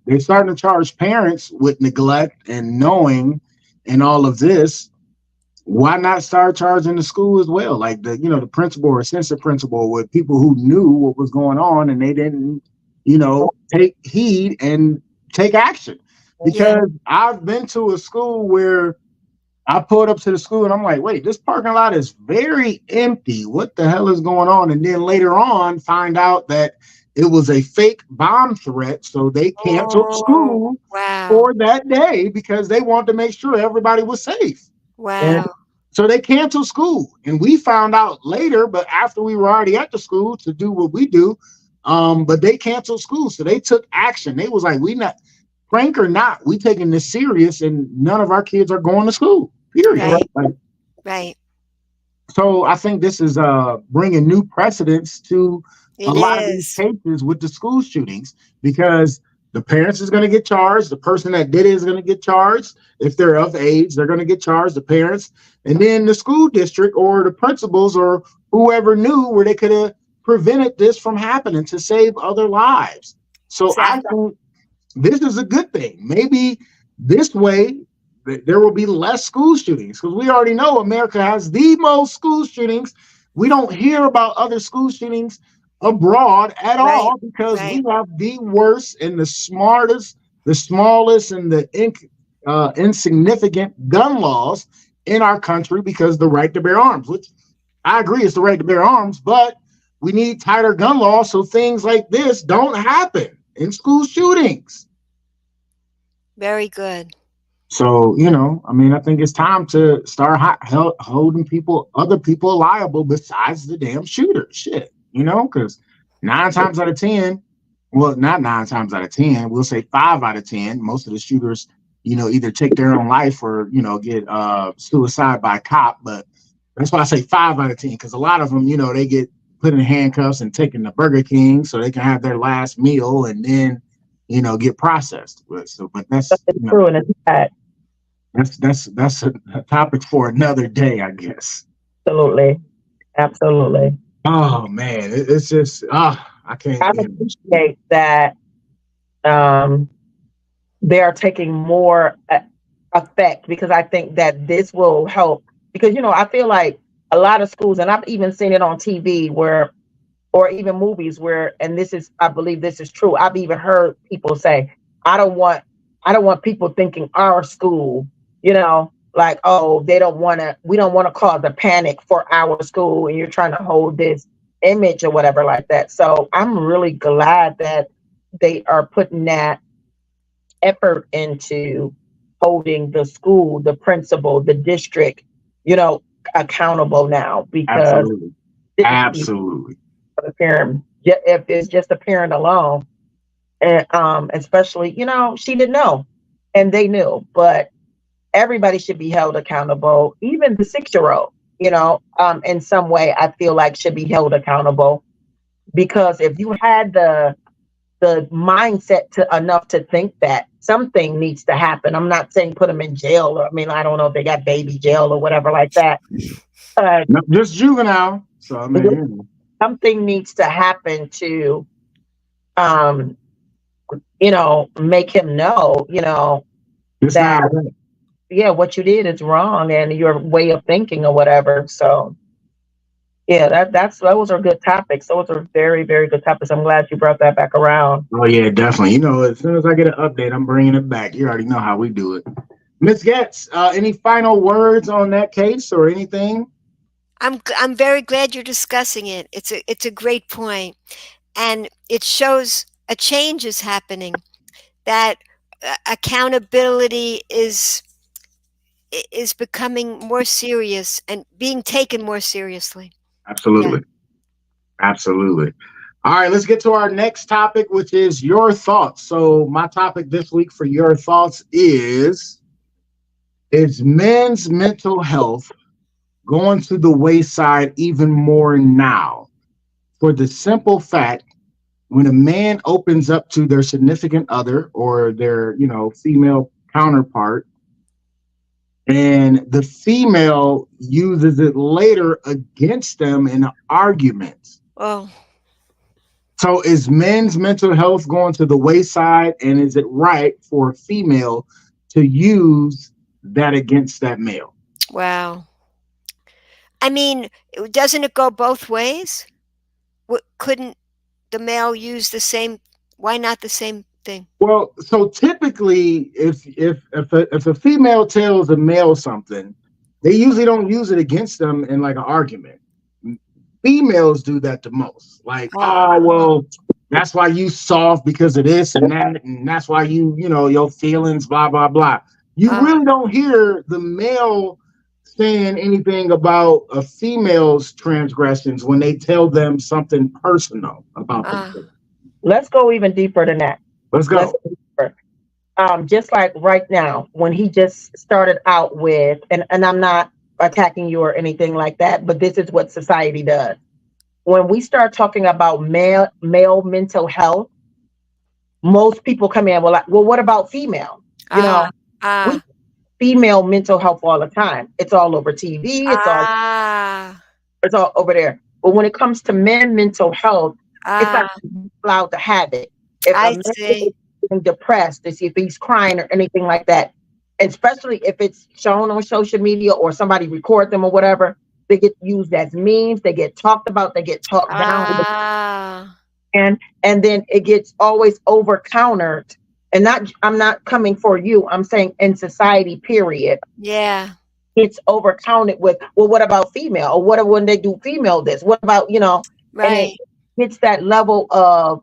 they're starting to charge parents with neglect and knowing and all of this. Why not start charging the school as well? Like the principal or assistant principal with people who knew what was going on and they didn't, take heed and take action. Yeah. Because I've been to a school where I pulled up to the school and I'm like, wait, this parking lot is very empty. What the hell is going on? And then later on find out that it was a fake bomb threat. So they canceled Oh, school wow. for that day because they wanted to make sure everybody was safe. Wow. So they canceled school, and we found out later, but after we were already at the school to do what we do, but they canceled school. So they took action. They was like, we not, prank or not, we taking this serious, and none of our kids are going to school, period. Right. Like, Right. so I think this is bringing new precedents to a It lot of these is. cases with the school shootings because the parents is going to get charged. The person that did it is going to get charged. If they're of age, they're going to get charged, the parents. And then the school district or the principals or whoever knew where they could have prevented this from happening to save other lives. So I think this is a good thing. Maybe this way there will be less school shootings because we already know America has the most school shootings. We don't hear about other school shootings abroad at all because we have the worst and the smartest, the smallest, and the insignificant gun laws in our country because the right to bear arms, which I agree is the right to bear arms, but we need tighter gun laws so things like this don't happen in school shootings. Very good. So, I think it's time to start holding other people liable besides the damn shooter. Shit, because 9 times out of 10, well, not 9 times out of 10, we'll say 5 out of 10, most of the shooters, either take their own life or, get suicide by cop. But that's why I say 5 out of 10, because a lot of them, they get put in handcuffs and taken to Burger King so they can have their last meal and then, get processed. But that's true, and it's bad. That's a topic for another day, I guess. Absolutely. Absolutely. Oh man, it's just I can't. I appreciate that um, they are taking more effect, because I think that this will help. Because, I feel like a lot of schools, and I've even seen it on TV where, or even movies where, and this is, I believe this is true. I've even heard people say, I don't want, I don't want people thinking our school, like, oh, we don't want to cause a panic for our school, and you're trying to hold this image or whatever like that. So I'm really glad that they are putting that effort into holding the school, the principal, the district, accountable now, because Absolutely, this absolutely. the parent, if it's just a parent alone, and especially, she didn't know, and they knew, but everybody should be held accountable, even the 6-year-old, in some way. I feel like should be held accountable, because if you had the mindset to enough to think that something needs to happen. I'm not saying put them in jail, or, I mean, I don't know if they got baby jail or whatever like that. No, just juvenile. So I mean, something needs to happen to, make him know, it's that, not right. yeah, what you did is wrong, and your way of thinking or whatever. So yeah, those are good topics. Those are very, very good topics. I'm glad you brought that back around. Oh yeah, definitely. As soon as I get an update, I'm bringing it back. You already know how we do it. Miss Goetz, any final words on that case or anything? I'm very glad you're discussing it. It's a great point, and it shows a change is happening. That accountability is becoming more serious and being taken more seriously. Yeah. Absolutely. Absolutely. All right, let's get to our next topic, which is your thoughts. So my topic this week for your thoughts is men's mental health going to the wayside even more now? For the simple fact, when a man opens up to their significant other or their, female counterpart, and the female uses it later against them in an argument. Oh, So is men's mental health going to the wayside, and is it right for a female to use that against that male? wow. I mean, doesn't it go both ways? Couldn't the male use the same? Why not the same thing? Well, so typically, if a female tells a male something, they usually don't use it against them in like an argument. Females do that the most. Like, oh well, that's why you soft because of this and that, and that's why your feelings, blah blah blah. You really don't hear the male saying anything about a female's transgressions when they tell them something personal about themselves. Let's go even deeper than that. Let's go. Just like right now, when he just started out with, and I'm not attacking you or anything like that, but this is what society does. When we start talking about male mental health, most people come in, well, what about female? We female mental health all the time. It's all over TV. It's all over there. But when it comes to men mental health, it's not allowed to have it. If I a man see. is depressed, to see if he's crying or anything like that, especially if it's shown on social media or somebody record them or whatever, they get used as memes. They get talked about. They get talked down, and then it gets always over countered. And I'm not coming for you. I'm saying in society, period. Yeah. It's over counted with, well, what about female? Or what when they do female this? What about, and Right. it hits that level of,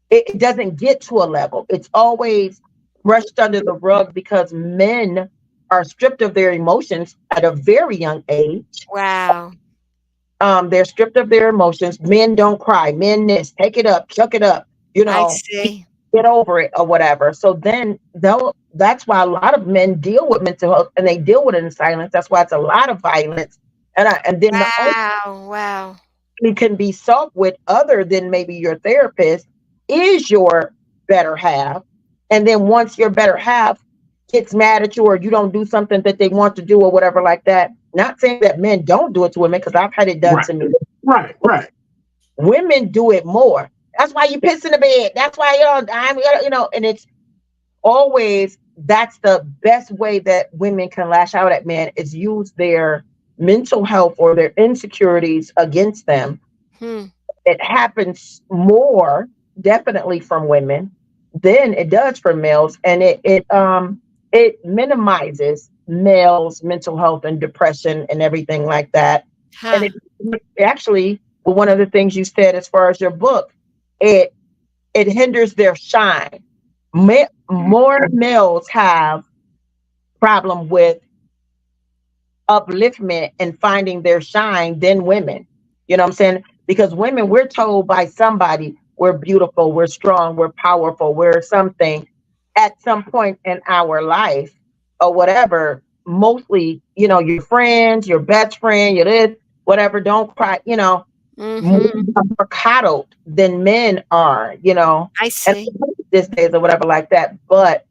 it doesn't get to a level. It's always brushed under the rug because men are stripped of their emotions at a very young age. Wow. They're stripped of their emotions. Men don't cry. Men this, take it up, chuck it up, I see. get over it or whatever. So then that's why a lot of men deal with mental health, and they deal with it in silence. That's why it's a lot of violence. And then Wow. the only can be solved with, other than maybe your therapist, is your better half. And then once your better half gets mad at you or you don't do something that they want to do or whatever like that. Not saying that men don't do it to women, because I've had it done to me. Right. Women do it more. That's why you piss in the bed. That's why and it's always, that's the best way that women can lash out at men, is use their mental health or their insecurities against them. It happens more definitely from women than it does for males, and it minimizes males' mental health and depression and everything like that. And it actually, one of the things you said as far as your book, it hinders their shine. More males have problem with upliftment and finding their shine than women. You know what I'm saying? Because women, we're told by somebody we're beautiful, we're strong, we're powerful, we're something at some point in our life or whatever. Mostly, your friends, your best friend, your this, whatever, don't cry, more coddled than men are, I see. these days or whatever like that. But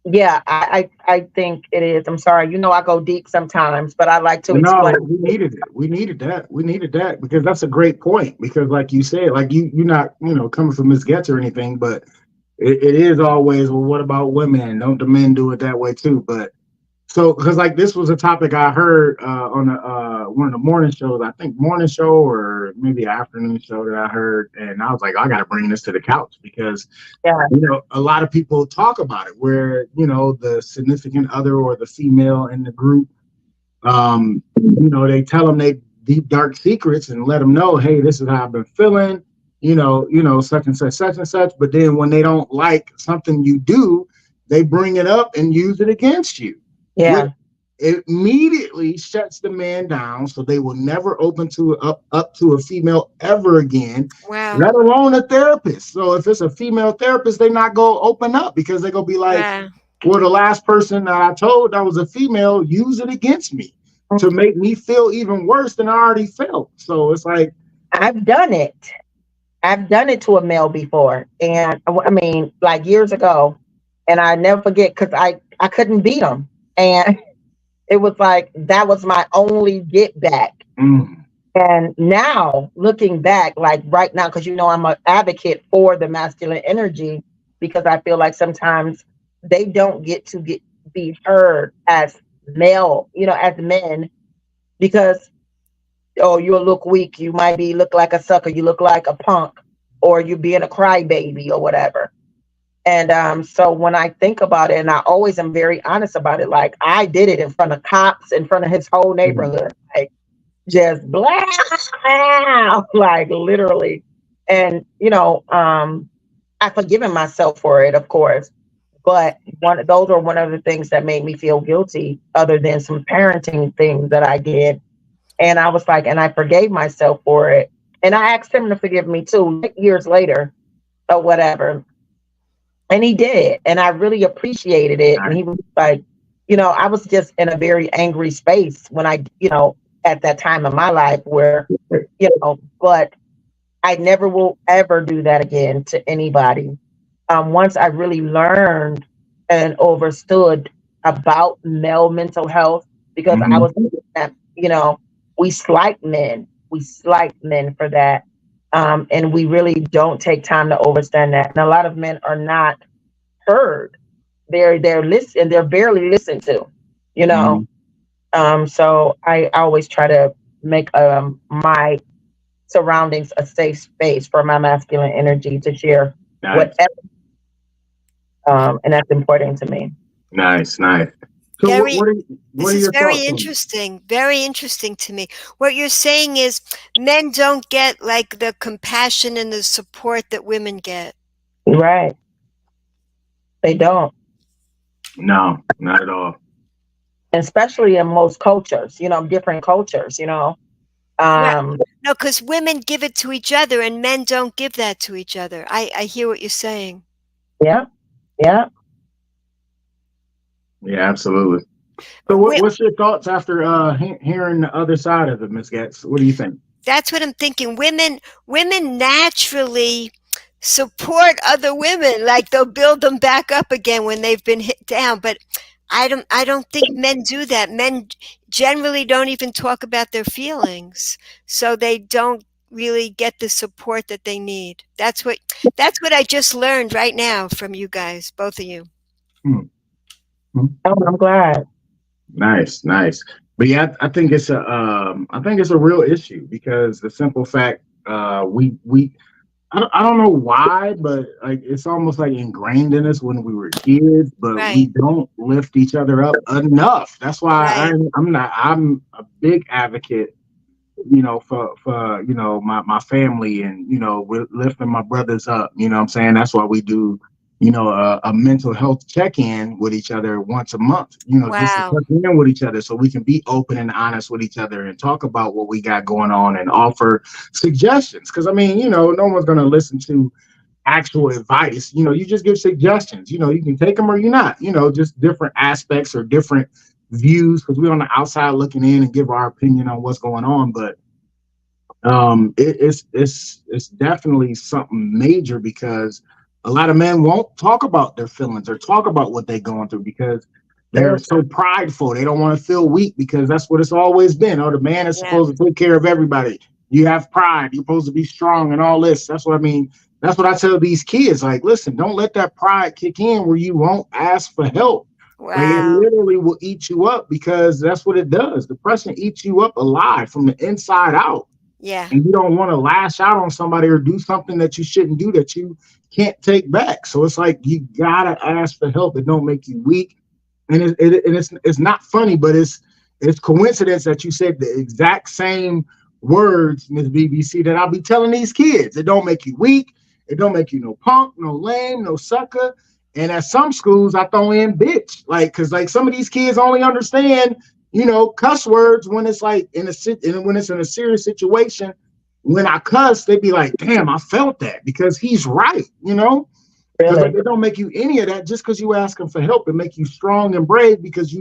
yeah, I think it is. I'm sorry. I go deep sometimes, but I like to explain. No, we needed it. We needed that because that's a great point. Because like you said, like you're not, coming from Miss Goetz or anything, but it is always, well, what about women? Don't the men do it that way too? But so, because like this was a topic I heard on one of the morning shows, I think morning show or maybe afternoon show that I heard, and I was like, I got to bring this to the couch because a lot of people talk about it where the significant other or the female in the group, they tell them they deep dark secrets and let them know, hey, this is how I've been feeling, such and such, but then when they don't like something you do, they bring it up and use it against you. Yeah. It immediately shuts the man down, so they will never open up to a female ever again. Wow. Let alone a therapist. So if it's a female therapist, they not go open up because they're gonna be like, well, the last person that I told that was a female used it against me to make me feel even worse than I already felt. So it's like, I've done it. I've done it to a male before, and I mean, like years ago, and I never forget because I couldn't beat him. And it was like, that was my only get back. And now looking back, like right now, because I'm an advocate for the masculine energy, because I feel like sometimes they don't get to be heard as male, as men, because, you'll look weak. You might look like a sucker. You look like a punk, or you being a crybaby or whatever. And so when I think about it, and I always am very honest about it, like I did it in front of cops, in front of his whole neighborhood, like just blah, like literally. And, I've forgiven myself for it, of course. But those are one of the things that made me feel guilty, other than some parenting things that I did. And I was like, and I forgave myself for it. And I asked him to forgive me too, years later or whatever. And he did. And I really appreciated it. And he was like, I was just in a very angry space when I, at that time in my life where, but I never will ever do that again to anybody. Once I really learned and understood about male mental health, because I was, we slight men for that. And we really don't take time to understand that. And a lot of men are not heard. They're listened, they're barely listened to, So I always try to make my surroundings a safe space for my masculine energy to share whatever. And that's important to me. Nice. So this is very interesting. Very interesting to me. What you're saying is men don't get like the compassion and the support that women get. Right. They don't. No, not at all. Especially in most cultures, different cultures, No, because women give it to each other and men don't give that to each other. I hear what you're saying. Yeah. Yeah, absolutely. So what's your thoughts after hearing the other side of it, Ms. Goetz? What do you think? That's what I'm thinking. Women naturally support other women, like they'll build them back up again when they've been hit down. But I don't think men do that. Men generally don't even talk about their feelings, so they don't really get the support that they need. That's what I just learned right now from you guys, both of you. Hmm. Hmm. Oh, I'm glad. Nice, nice. But yeah, I think it's a real issue because the simple fact, we I don't know why, but like it's almost like ingrained in us when we were kids, but we Right, don't lift each other up enough. That's why right. I'm a big advocate, for my family, and we're lifting my brothers up. You know what I'm saying? That's why we do, a mental health check-in with each other once a month, just to Wow. check in with each other so we can be open and honest with each other and talk about what we got going on and offer suggestions. Because I mean, no one's going to listen to actual advice. You just give suggestions. You can take them or you not. Just different aspects or different views, because we're on the outside looking in and give our opinion on what's going on. But it's definitely something major, because a lot of men won't talk about their feelings or talk about what they're going through because they're so prideful. They don't want to feel weak, because that's what it's always been. Oh, the man is Yeah. supposed to take care of everybody. You have pride. You're supposed to be strong and all this. That's what I mean. That's what I tell these kids. Like, listen, don't let that pride kick in where you won't ask for help. Like, it Wow. literally will eat you up, because that's what it does. Depression eats you up alive from the inside out. Yeah. And you don't want to lash out on somebody or do something that you shouldn't do, that you can't take back. So it's like you gotta ask for help. It don't make you weak. And it's not funny, but it's coincidence that you said the exact same words, Miss BBC, that I'll be telling these kids. It don't make you weak. It don't make you no punk, no lame, no sucker. And at some schools, I throw in bitch, like, because like some of these kids only understand, cuss words when it's like when it's in a serious situation. When I cuss, they be like, "Damn, I felt that," because he's right, because Really. it don't make you any of that just because you ask him for help. It make you strong and brave, because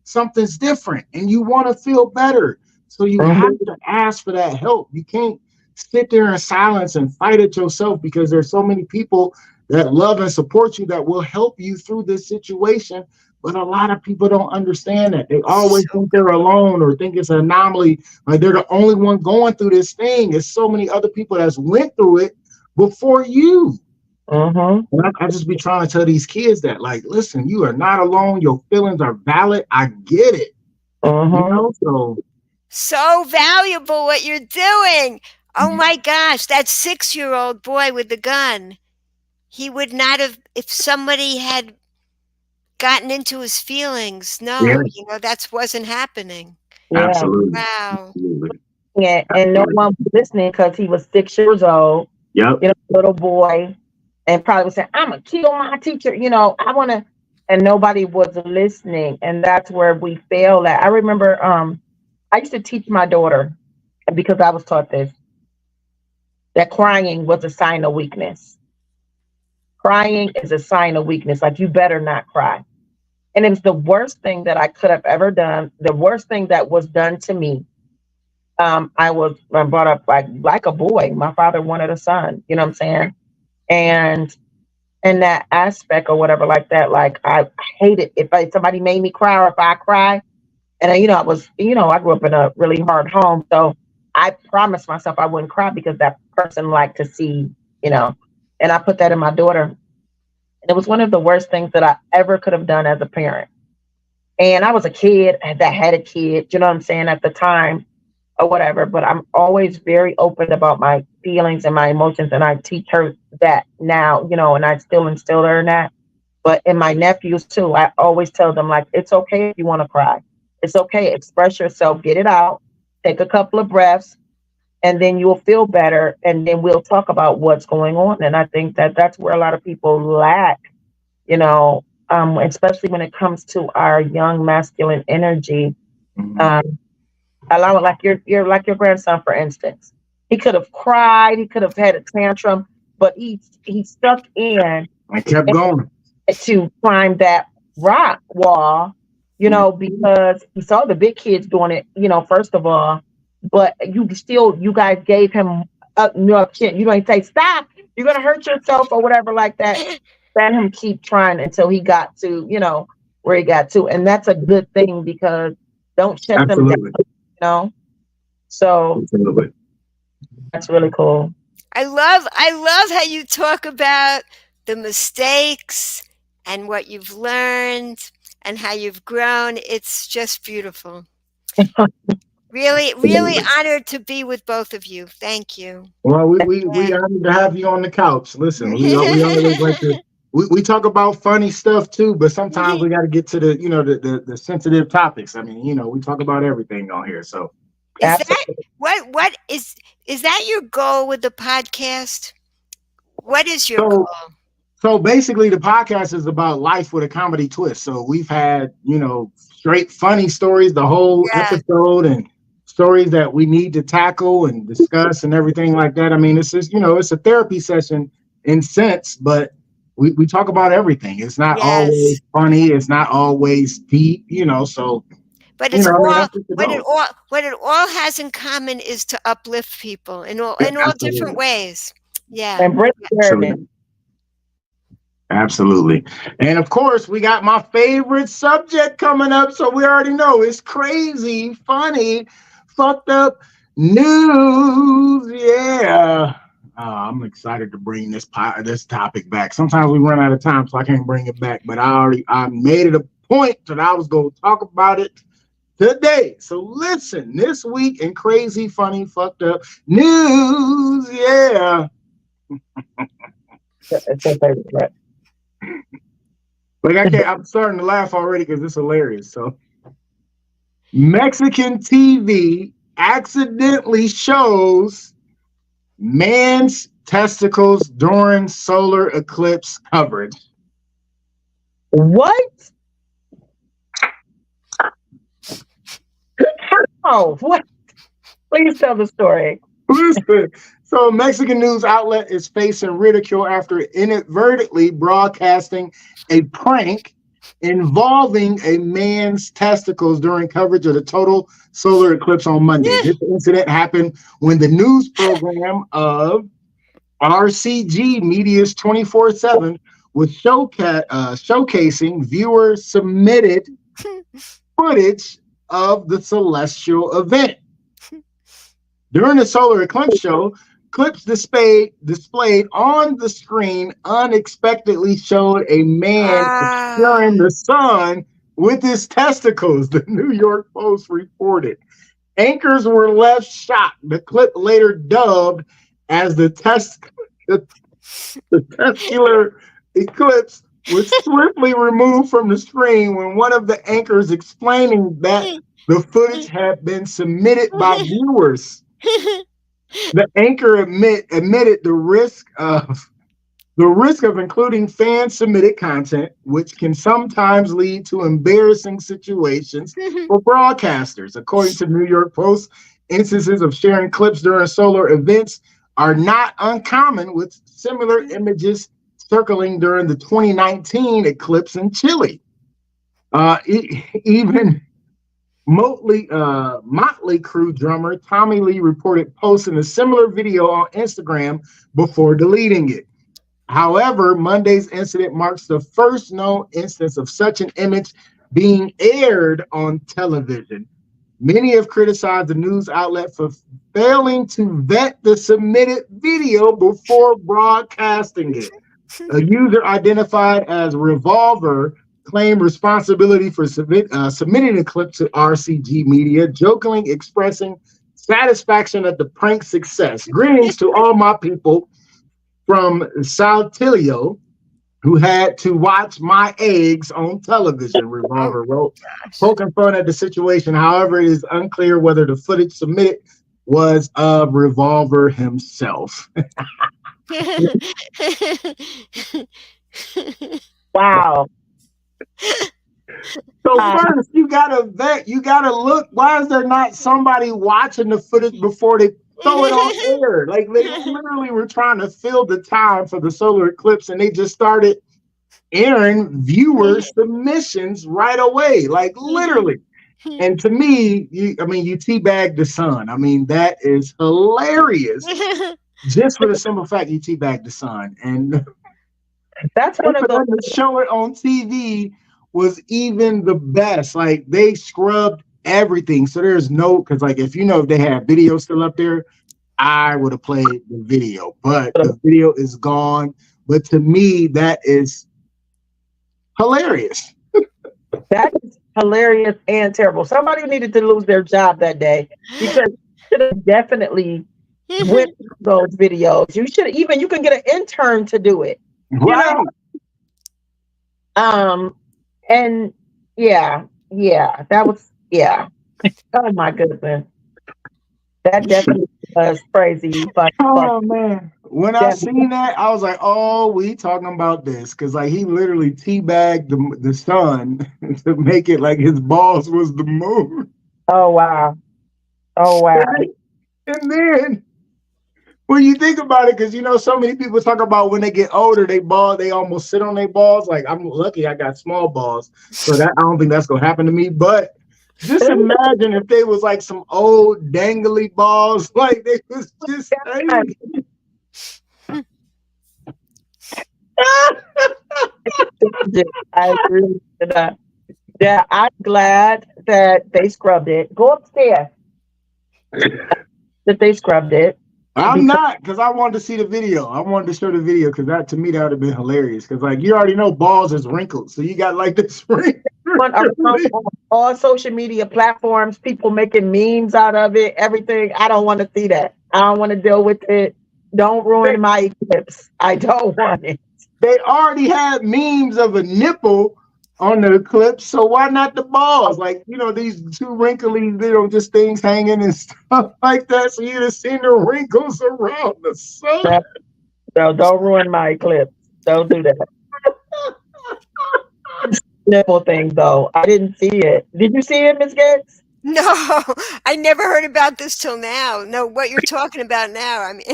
something's different and you want to feel better. So you have Mhm. to ask for that help. You can't sit there in silence and fight it yourself, because there's so many people that love and support you that will help you through this situation. But a lot of people don't understand that. They always So think they're alone or think it's an anomaly. Like they're the only one going through this thing. There's so many other people that's went through it before you. Mhm. And I just be trying to tell these kids that, like, listen, you are not alone. Your feelings are valid. I get it. Mhm. So so valuable what you're doing. Oh my gosh, that 6-year-old boy with the gun. He would not have, if somebody had gotten into his feelings. yeah, No, that wasn't happening. Yeah. absolutely. Wow. Absolutely. Yeah. And no Absolutely. one was listening because he was 6 years old. Yep. Little boy, and probably was saying, "I'm gonna kill my teacher." I want to, and nobody was listening, and that's where we failed at. I remember, I used to teach my daughter, because I was taught this, that crying was a sign of weakness. Crying is a sign of weakness. Like, you better not cry. And it was the worst thing that I could have ever done. The worst thing that was done to me. I was brought up like a boy. My father wanted a son. You know what I'm saying? And in that aspect or whatever like that, like I hate it if somebody made me cry, or if I cry. And I grew up in a really hard home, so I promised myself I wouldn't cry, because that person liked to see, you know, and I put that in my daughter. And it was one of the worst things that I ever could have done as a parent. And I was a kid that had a kid, you know what I'm saying, at the time or whatever. But I'm always very open about my feelings and my emotions. And I teach her that now, and I still instill her in that. But in my nephews too, I always tell them, like, it's okay if you want to cry. It's okay. Express yourself, get it out, take a couple of breaths, and then you'll feel better. And then we'll talk about what's going on. And I think that that's where a lot of people lack, especially when it comes to our young masculine energy. Mhm. Um, Allow it, like your grandson, for instance. He could have cried, he could have had a tantrum, but he stuck in I kept going. to climb that rock wall, Mhm. because he saw the big kids doing it, first of all, but you guys gave him up, you don't say stop, you're gonna hurt yourself or whatever like that. Let him keep trying until he got to, where he got to. And that's a good thing because don't shut them down, So Absolutely. that's really cool. I love how you talk about the mistakes and what you've learned and how you've grown. It's just beautiful. Really, really honored to be with both of you. Thank you. Well, we honored to have you on the couch. Listen, we always like to. We talk about funny stuff too, but sometimes we got to get to the sensitive topics. I mean, we talk about everything on here. So, is that what is that your goal with the podcast? What is your goal? So basically, the podcast is about life with a comedy twist. So we've had straight funny stories the whole episode, and stories that we need to tackle and discuss and everything like that. I mean, it's just it's a therapy session in sense, but we talk about everything. It's not always funny. It's not always deep, So, but it's what it all has in common is to uplift people in all different ways. Yeah. And bring awareness. Absolutely. And of course, we got my favorite subject coming up. So we already know it's crazy, funny, fucked up news. Yeah. I'm excited to bring this topic back. Sometimes we run out of time, so I can't bring it back. But I made it a point that I was going to talk about it today. So listen, this week in crazy, funny, fucked up news. Yeah. It's your favorite. I'm starting to laugh already because it's hilarious. So, Mexican TV accidentally shows man's testicles during solar eclipse coverage. What? Oh, what? Please tell the story. Listen. So, a Mexican news outlet is facing ridicule after inadvertently broadcasting a prank involving a man's testicles during coverage of the total solar eclipse on Monday. This incident happened when the news program of RCG Media's 24/7 was showcasing viewer-submitted footage of the celestial event. During the solar eclipse show, clips displayed on the screen unexpectedly showed a man obscuring the sun with his testicles, the New York Post reported. Anchors were left shocked. The clip later dubbed as the testicular eclipse was swiftly removed from the screen when one of the anchors explaining that the footage had been submitted by viewers. The anchor admitted the risk of including fan-submitted content, which can sometimes lead to embarrassing situations for broadcasters. According to the New York Post, instances of sharing clips during solar events are not uncommon, with similar images circling during the 2019 eclipse in Chile. Even Motley Crue drummer Tommy Lee reported posting a similar video on Instagram before deleting it. However, Monday's incident marks the first known instance of such an image being aired on television. Many have criticized the news outlet for failing to vet the submitted video before broadcasting it. A user identified as Revolver claimed responsibility for submitting a clip to RCG Media, jokingly expressing satisfaction at the prank success. Greetings to all my people from Saltillo who had to watch my eggs on television, Revolver wrote, poking fun at the situation. However, it is unclear whether the footage submitted was of Revolver himself. Wow. So first, you gotta vet. You gotta look. Why is there not somebody watching the footage before they throw it on air? Like they literally were trying to fill the time for the solar eclipse, and they just started airing viewer submissions right away. Like literally. And to me, you teabag the sun. I mean, that is hilarious. just for the simple fact he teabagged the sun. And That's one of for those. them to show it on TV was even the best. Like they scrubbed everything. So there's no, because like if they had video still up there, I would have played the video, but the video is gone. But to me, that is hilarious. That is hilarious and terrible. Somebody needed to lose their job that day because should have definitely went through those videos. You should even you can get an intern to do it. Right. And yeah, that was Oh my goodness. That definitely was crazy. But oh man. When I seen that, I was like, oh, we talking about this. Cause like he literally teabagged the sun to make it like his balls was the moon. Oh wow. And then when you think about it, because so many people talk about when they get older, they almost sit on their balls. Like I'm lucky I got small balls. So that I don't think that's gonna happen to me. But just imagine if they was like some old dangly balls, like they was just I agree with that. Yeah, I'm glad that they scrubbed it. Go upstairs. That they scrubbed it. I'm not, because I wanted to see the video. I wanted to show the video because that to me that would have been hilarious. Because like you already know balls is wrinkled, so you got like this wrinkle. On all social media platforms, people making memes out of it, everything. I don't want to see that. I don't want to deal with it. Don't ruin my eclipse. I don't want it. They already had memes of a nipple on the eclipse, so why not the balls? Like, these two wrinkly just things hanging and stuff like that. So you'd have seen the wrinkles around the sun. No, don't ruin my eclipse. Don't do that. Nipple thing though. I didn't see it. Did you see it, Ms. Goetz? No, I never heard about this till now. No, what you're talking about now. I mean,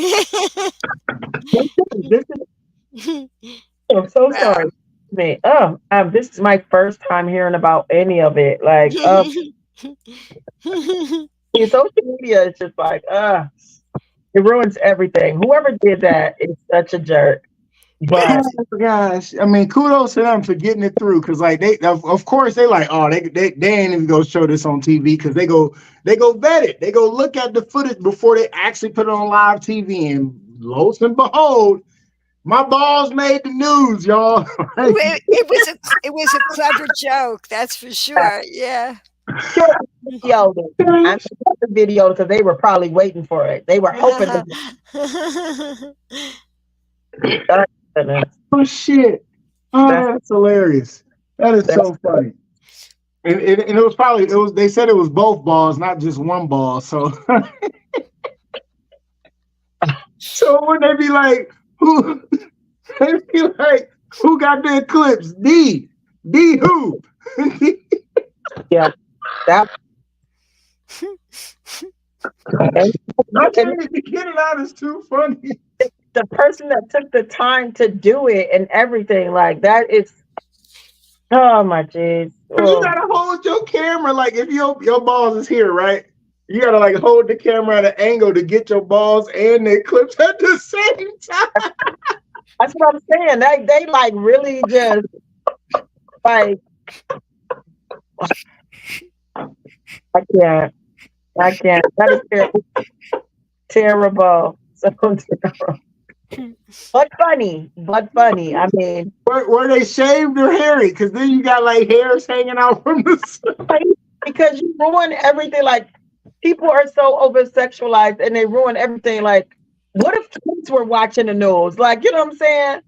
I'm so sorry. Me. This is my first time hearing about any of it. Like, social media is just like, it ruins everything. Whoever did that is such a jerk. But oh gosh, I mean, kudos to them for getting it through. Because like they, of course, they like, oh, they ain't even gonna show this on TV because they go vet it. They go look at the footage before they actually put it on live TV. And lo and behold, my balls made the news, y'all. it was a clever joke, that's for sure. Yeah. Yo, I saw the video because they were probably waiting for it. They were hoping. Oh shit! Oh, that's hilarious. That is so funny. And it was probably They said it was both balls, not just one ball. So, so when they be like, who? They be like, who got the eclipse? D who? Yeah, that. I can't even get it out. It's too funny. The person that took the time to do it and everything like that is, oh my jeez. You gotta hold your camera like if your balls is here, right? You gotta like hold the camera at an angle to get your balls and the eclipse at the same time. That's what I'm saying. They like really just like I can't. That is terrible. But funny. I mean, where they shaved their hairy, because then you got like hairs hanging out from the side. Because you ruin everything. Like people are so over sexualized and they ruin everything. Like, what if kids were watching the news? Like, you know what I'm saying?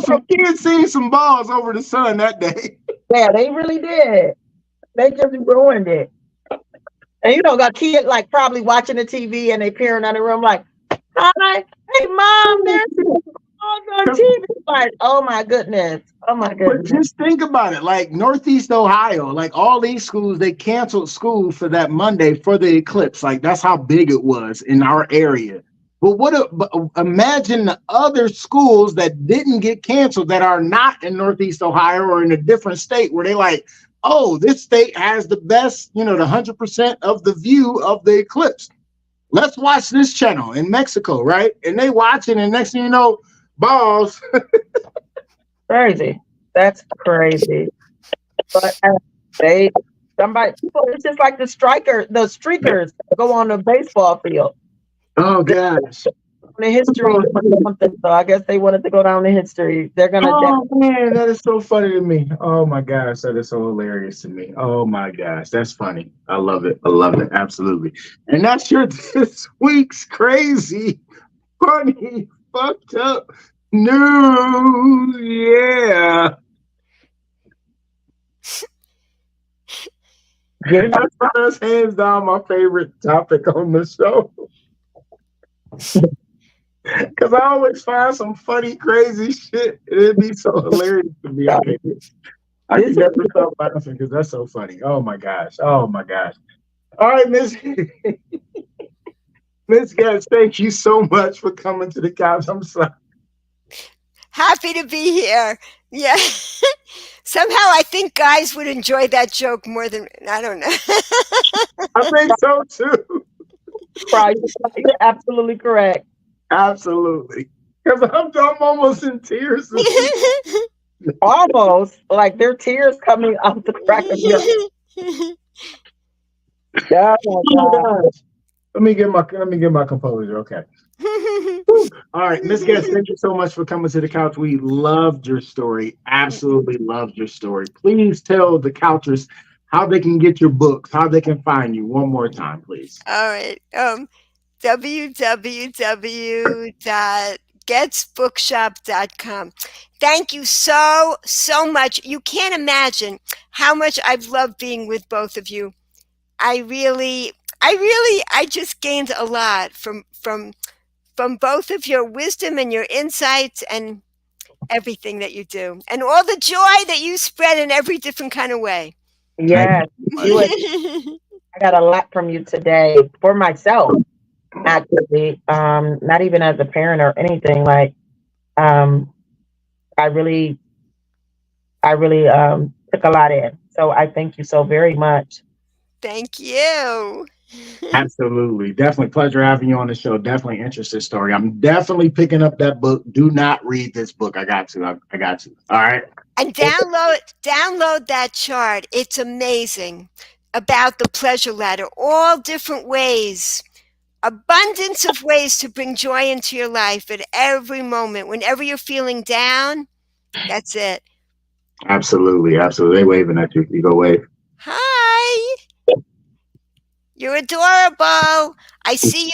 Some kids seen some balls over the sun that day. Yeah, they really did. They just ruined it. And got kids like probably watching the TV and they peering out the room like, hi, hey mom, there's on TV. Like, oh my goodness. But just think about it. Like Northeast Ohio, like all these schools, they canceled school for that Monday for the eclipse. Like that's how big it was in our area. But imagine the other schools that didn't get canceled that are not in Northeast Ohio or in a different state where they like, oh, this state has the best, the 100% of the view of the eclipse. let's watch this channel in Mexico, right? And they watching, and next thing you know, balls. Crazy. That's crazy. But they people, it's just like the streakers go on the baseball field. Oh gosh. The history or something. So I guess they wanted to go down the history. They're gonna Oh man, that is so funny to me. Oh my gosh, that is so hilarious to me. Oh my gosh, that's funny. I love it. I love it. Absolutely. And that's your this week's crazy, funny, fucked up news. Yeah. That's hands down my favorite topic on the show. Because I always find some funny, crazy shit. It'd be so hilarious to me. I can never stop laughing because that's so funny. Oh my gosh. Oh my gosh. All right, Miss Goetz, thank you so much for coming to the couch. I'm sorry. Happy to be here. Yeah. Somehow I think guys would enjoy that joke more than, I don't know. I think so too. Right. You're absolutely correct. Absolutely. Because I'm almost in tears. Almost like there are tears coming out the crack of your. Oh my gosh. Let me get my composure. Okay. All right, Miss Goetz, thank you so much for coming to the couch. We loved your story. Absolutely loved your story. Please tell the couchers how they can get your books, how they can find you. One more time, please. All right. www.getzbookshop.com. Thank you so much. You can't imagine how much I've loved being with both of you. I just gained a lot from both of your wisdom and your insights and everything that you do, and all the joy that you spread in every different kind of way. Yes, I got a lot from you today for myself. Actually, not even as a parent or anything. Like, I really took a lot in. So I thank you so very much. Thank you. Absolutely. Definitely pleasure having you on the show. Definitely interesting story. I'm definitely picking up that book. Do not read this book. I got to. I got to. All right. And download that chart. It's amazing about the pleasure ladder. All different ways. Abundance of ways to bring joy into your life at every moment. Whenever you're feeling down, that's it. Absolutely. Absolutely. They waving at you. You go wave. Hi. You're adorable. I see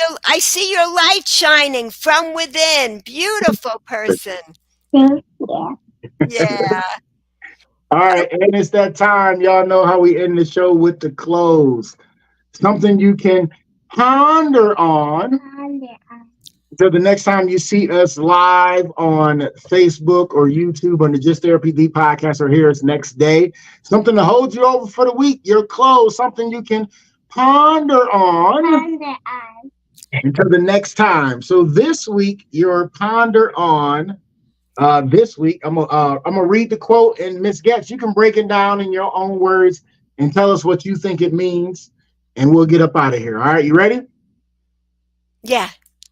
your light shining from within. Beautiful person. Yeah. All right, and it's that time. Y'all know how we end the show with the close. Something you can ponder on. So the next time you see us live on Facebook or YouTube on the Just Therapy D podcast, or hear us next day, something to hold you over for the week. Your clothes, something you can ponder on until the next time. So this week, your ponder on. This week, I'm gonna read the quote, and Miss Goetz, you can break it down in your own words and tell us what you think it means, and we'll get up out of here. All right, you ready? Yeah.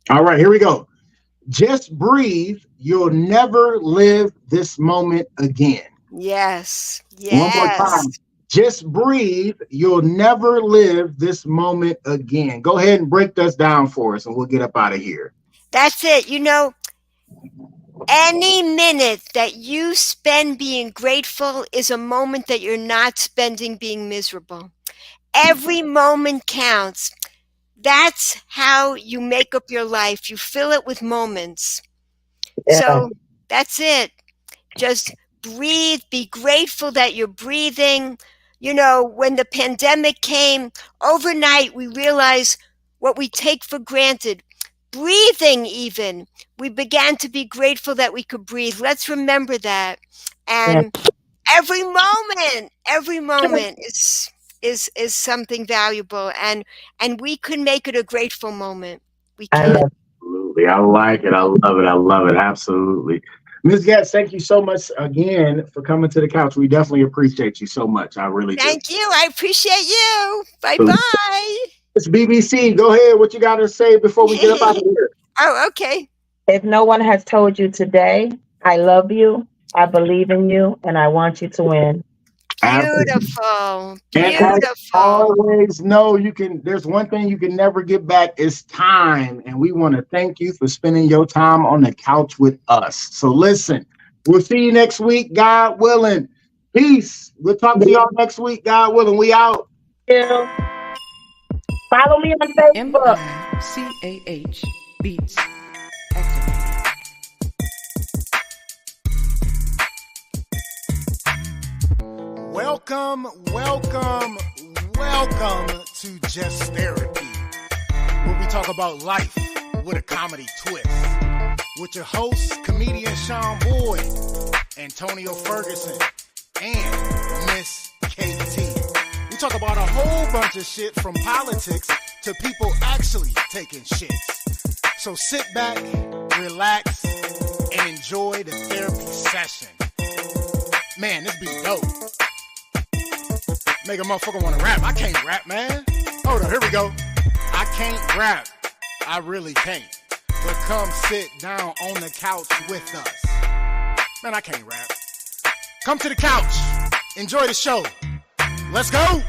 All right, here we go. Just breathe. You'll never live this moment again. Yes. One more time. Just breathe. You'll never live this moment again. Go ahead and break this down for us, and we'll get up out of here. That's it. You know, any minute that you spend being grateful is a moment that you're not spending being miserable. Every moment counts. That's how you make up your life. You fill it with moments. Yeah. So that's it. Just breathe. Be grateful that you're breathing. You know, when the pandemic came, overnight we realized what we take for granted. Breathing even. We began to be grateful that we could breathe. Let's remember that. And every moment is something valuable, and we can make it a grateful moment. We can. Absolutely. I like it. I love it. I love it. Absolutely. Ms. Goetz, thank you so much again for coming to the couch. We definitely appreciate you so much. I really do. Thank you. I appreciate you. Bye-bye. It's BBC. Go ahead. What you got to say before we get up out of here? Oh, okay. If no one has told you today, I love you, I believe in you, and I want you to win. Beautiful. And Beautiful. always know you can. There's one thing you can never get back is time, and we want to thank you for spending your time on the couch with us. So listen, we'll see you next week, God willing. Peace. We'll talk to y'all next week, God willing. We out. Yeah. Follow me on Facebook. MICAH Beats activated. Welcome to Just Therapy, where we talk about life with a comedy twist. With your hosts, comedian Sean Boyd, Antonio Ferguson, and Miss KT. We talk about a whole bunch of shit from politics to people actually taking shits. So sit back, relax, and enjoy the therapy session. Man, this be dope. Make a motherfucker want to rap. I can't rap, man. Hold on, here we go. I can't rap. I really can't. But come sit down on the couch with us. Man, I can't rap. Come to the couch. Enjoy the show. Let's go.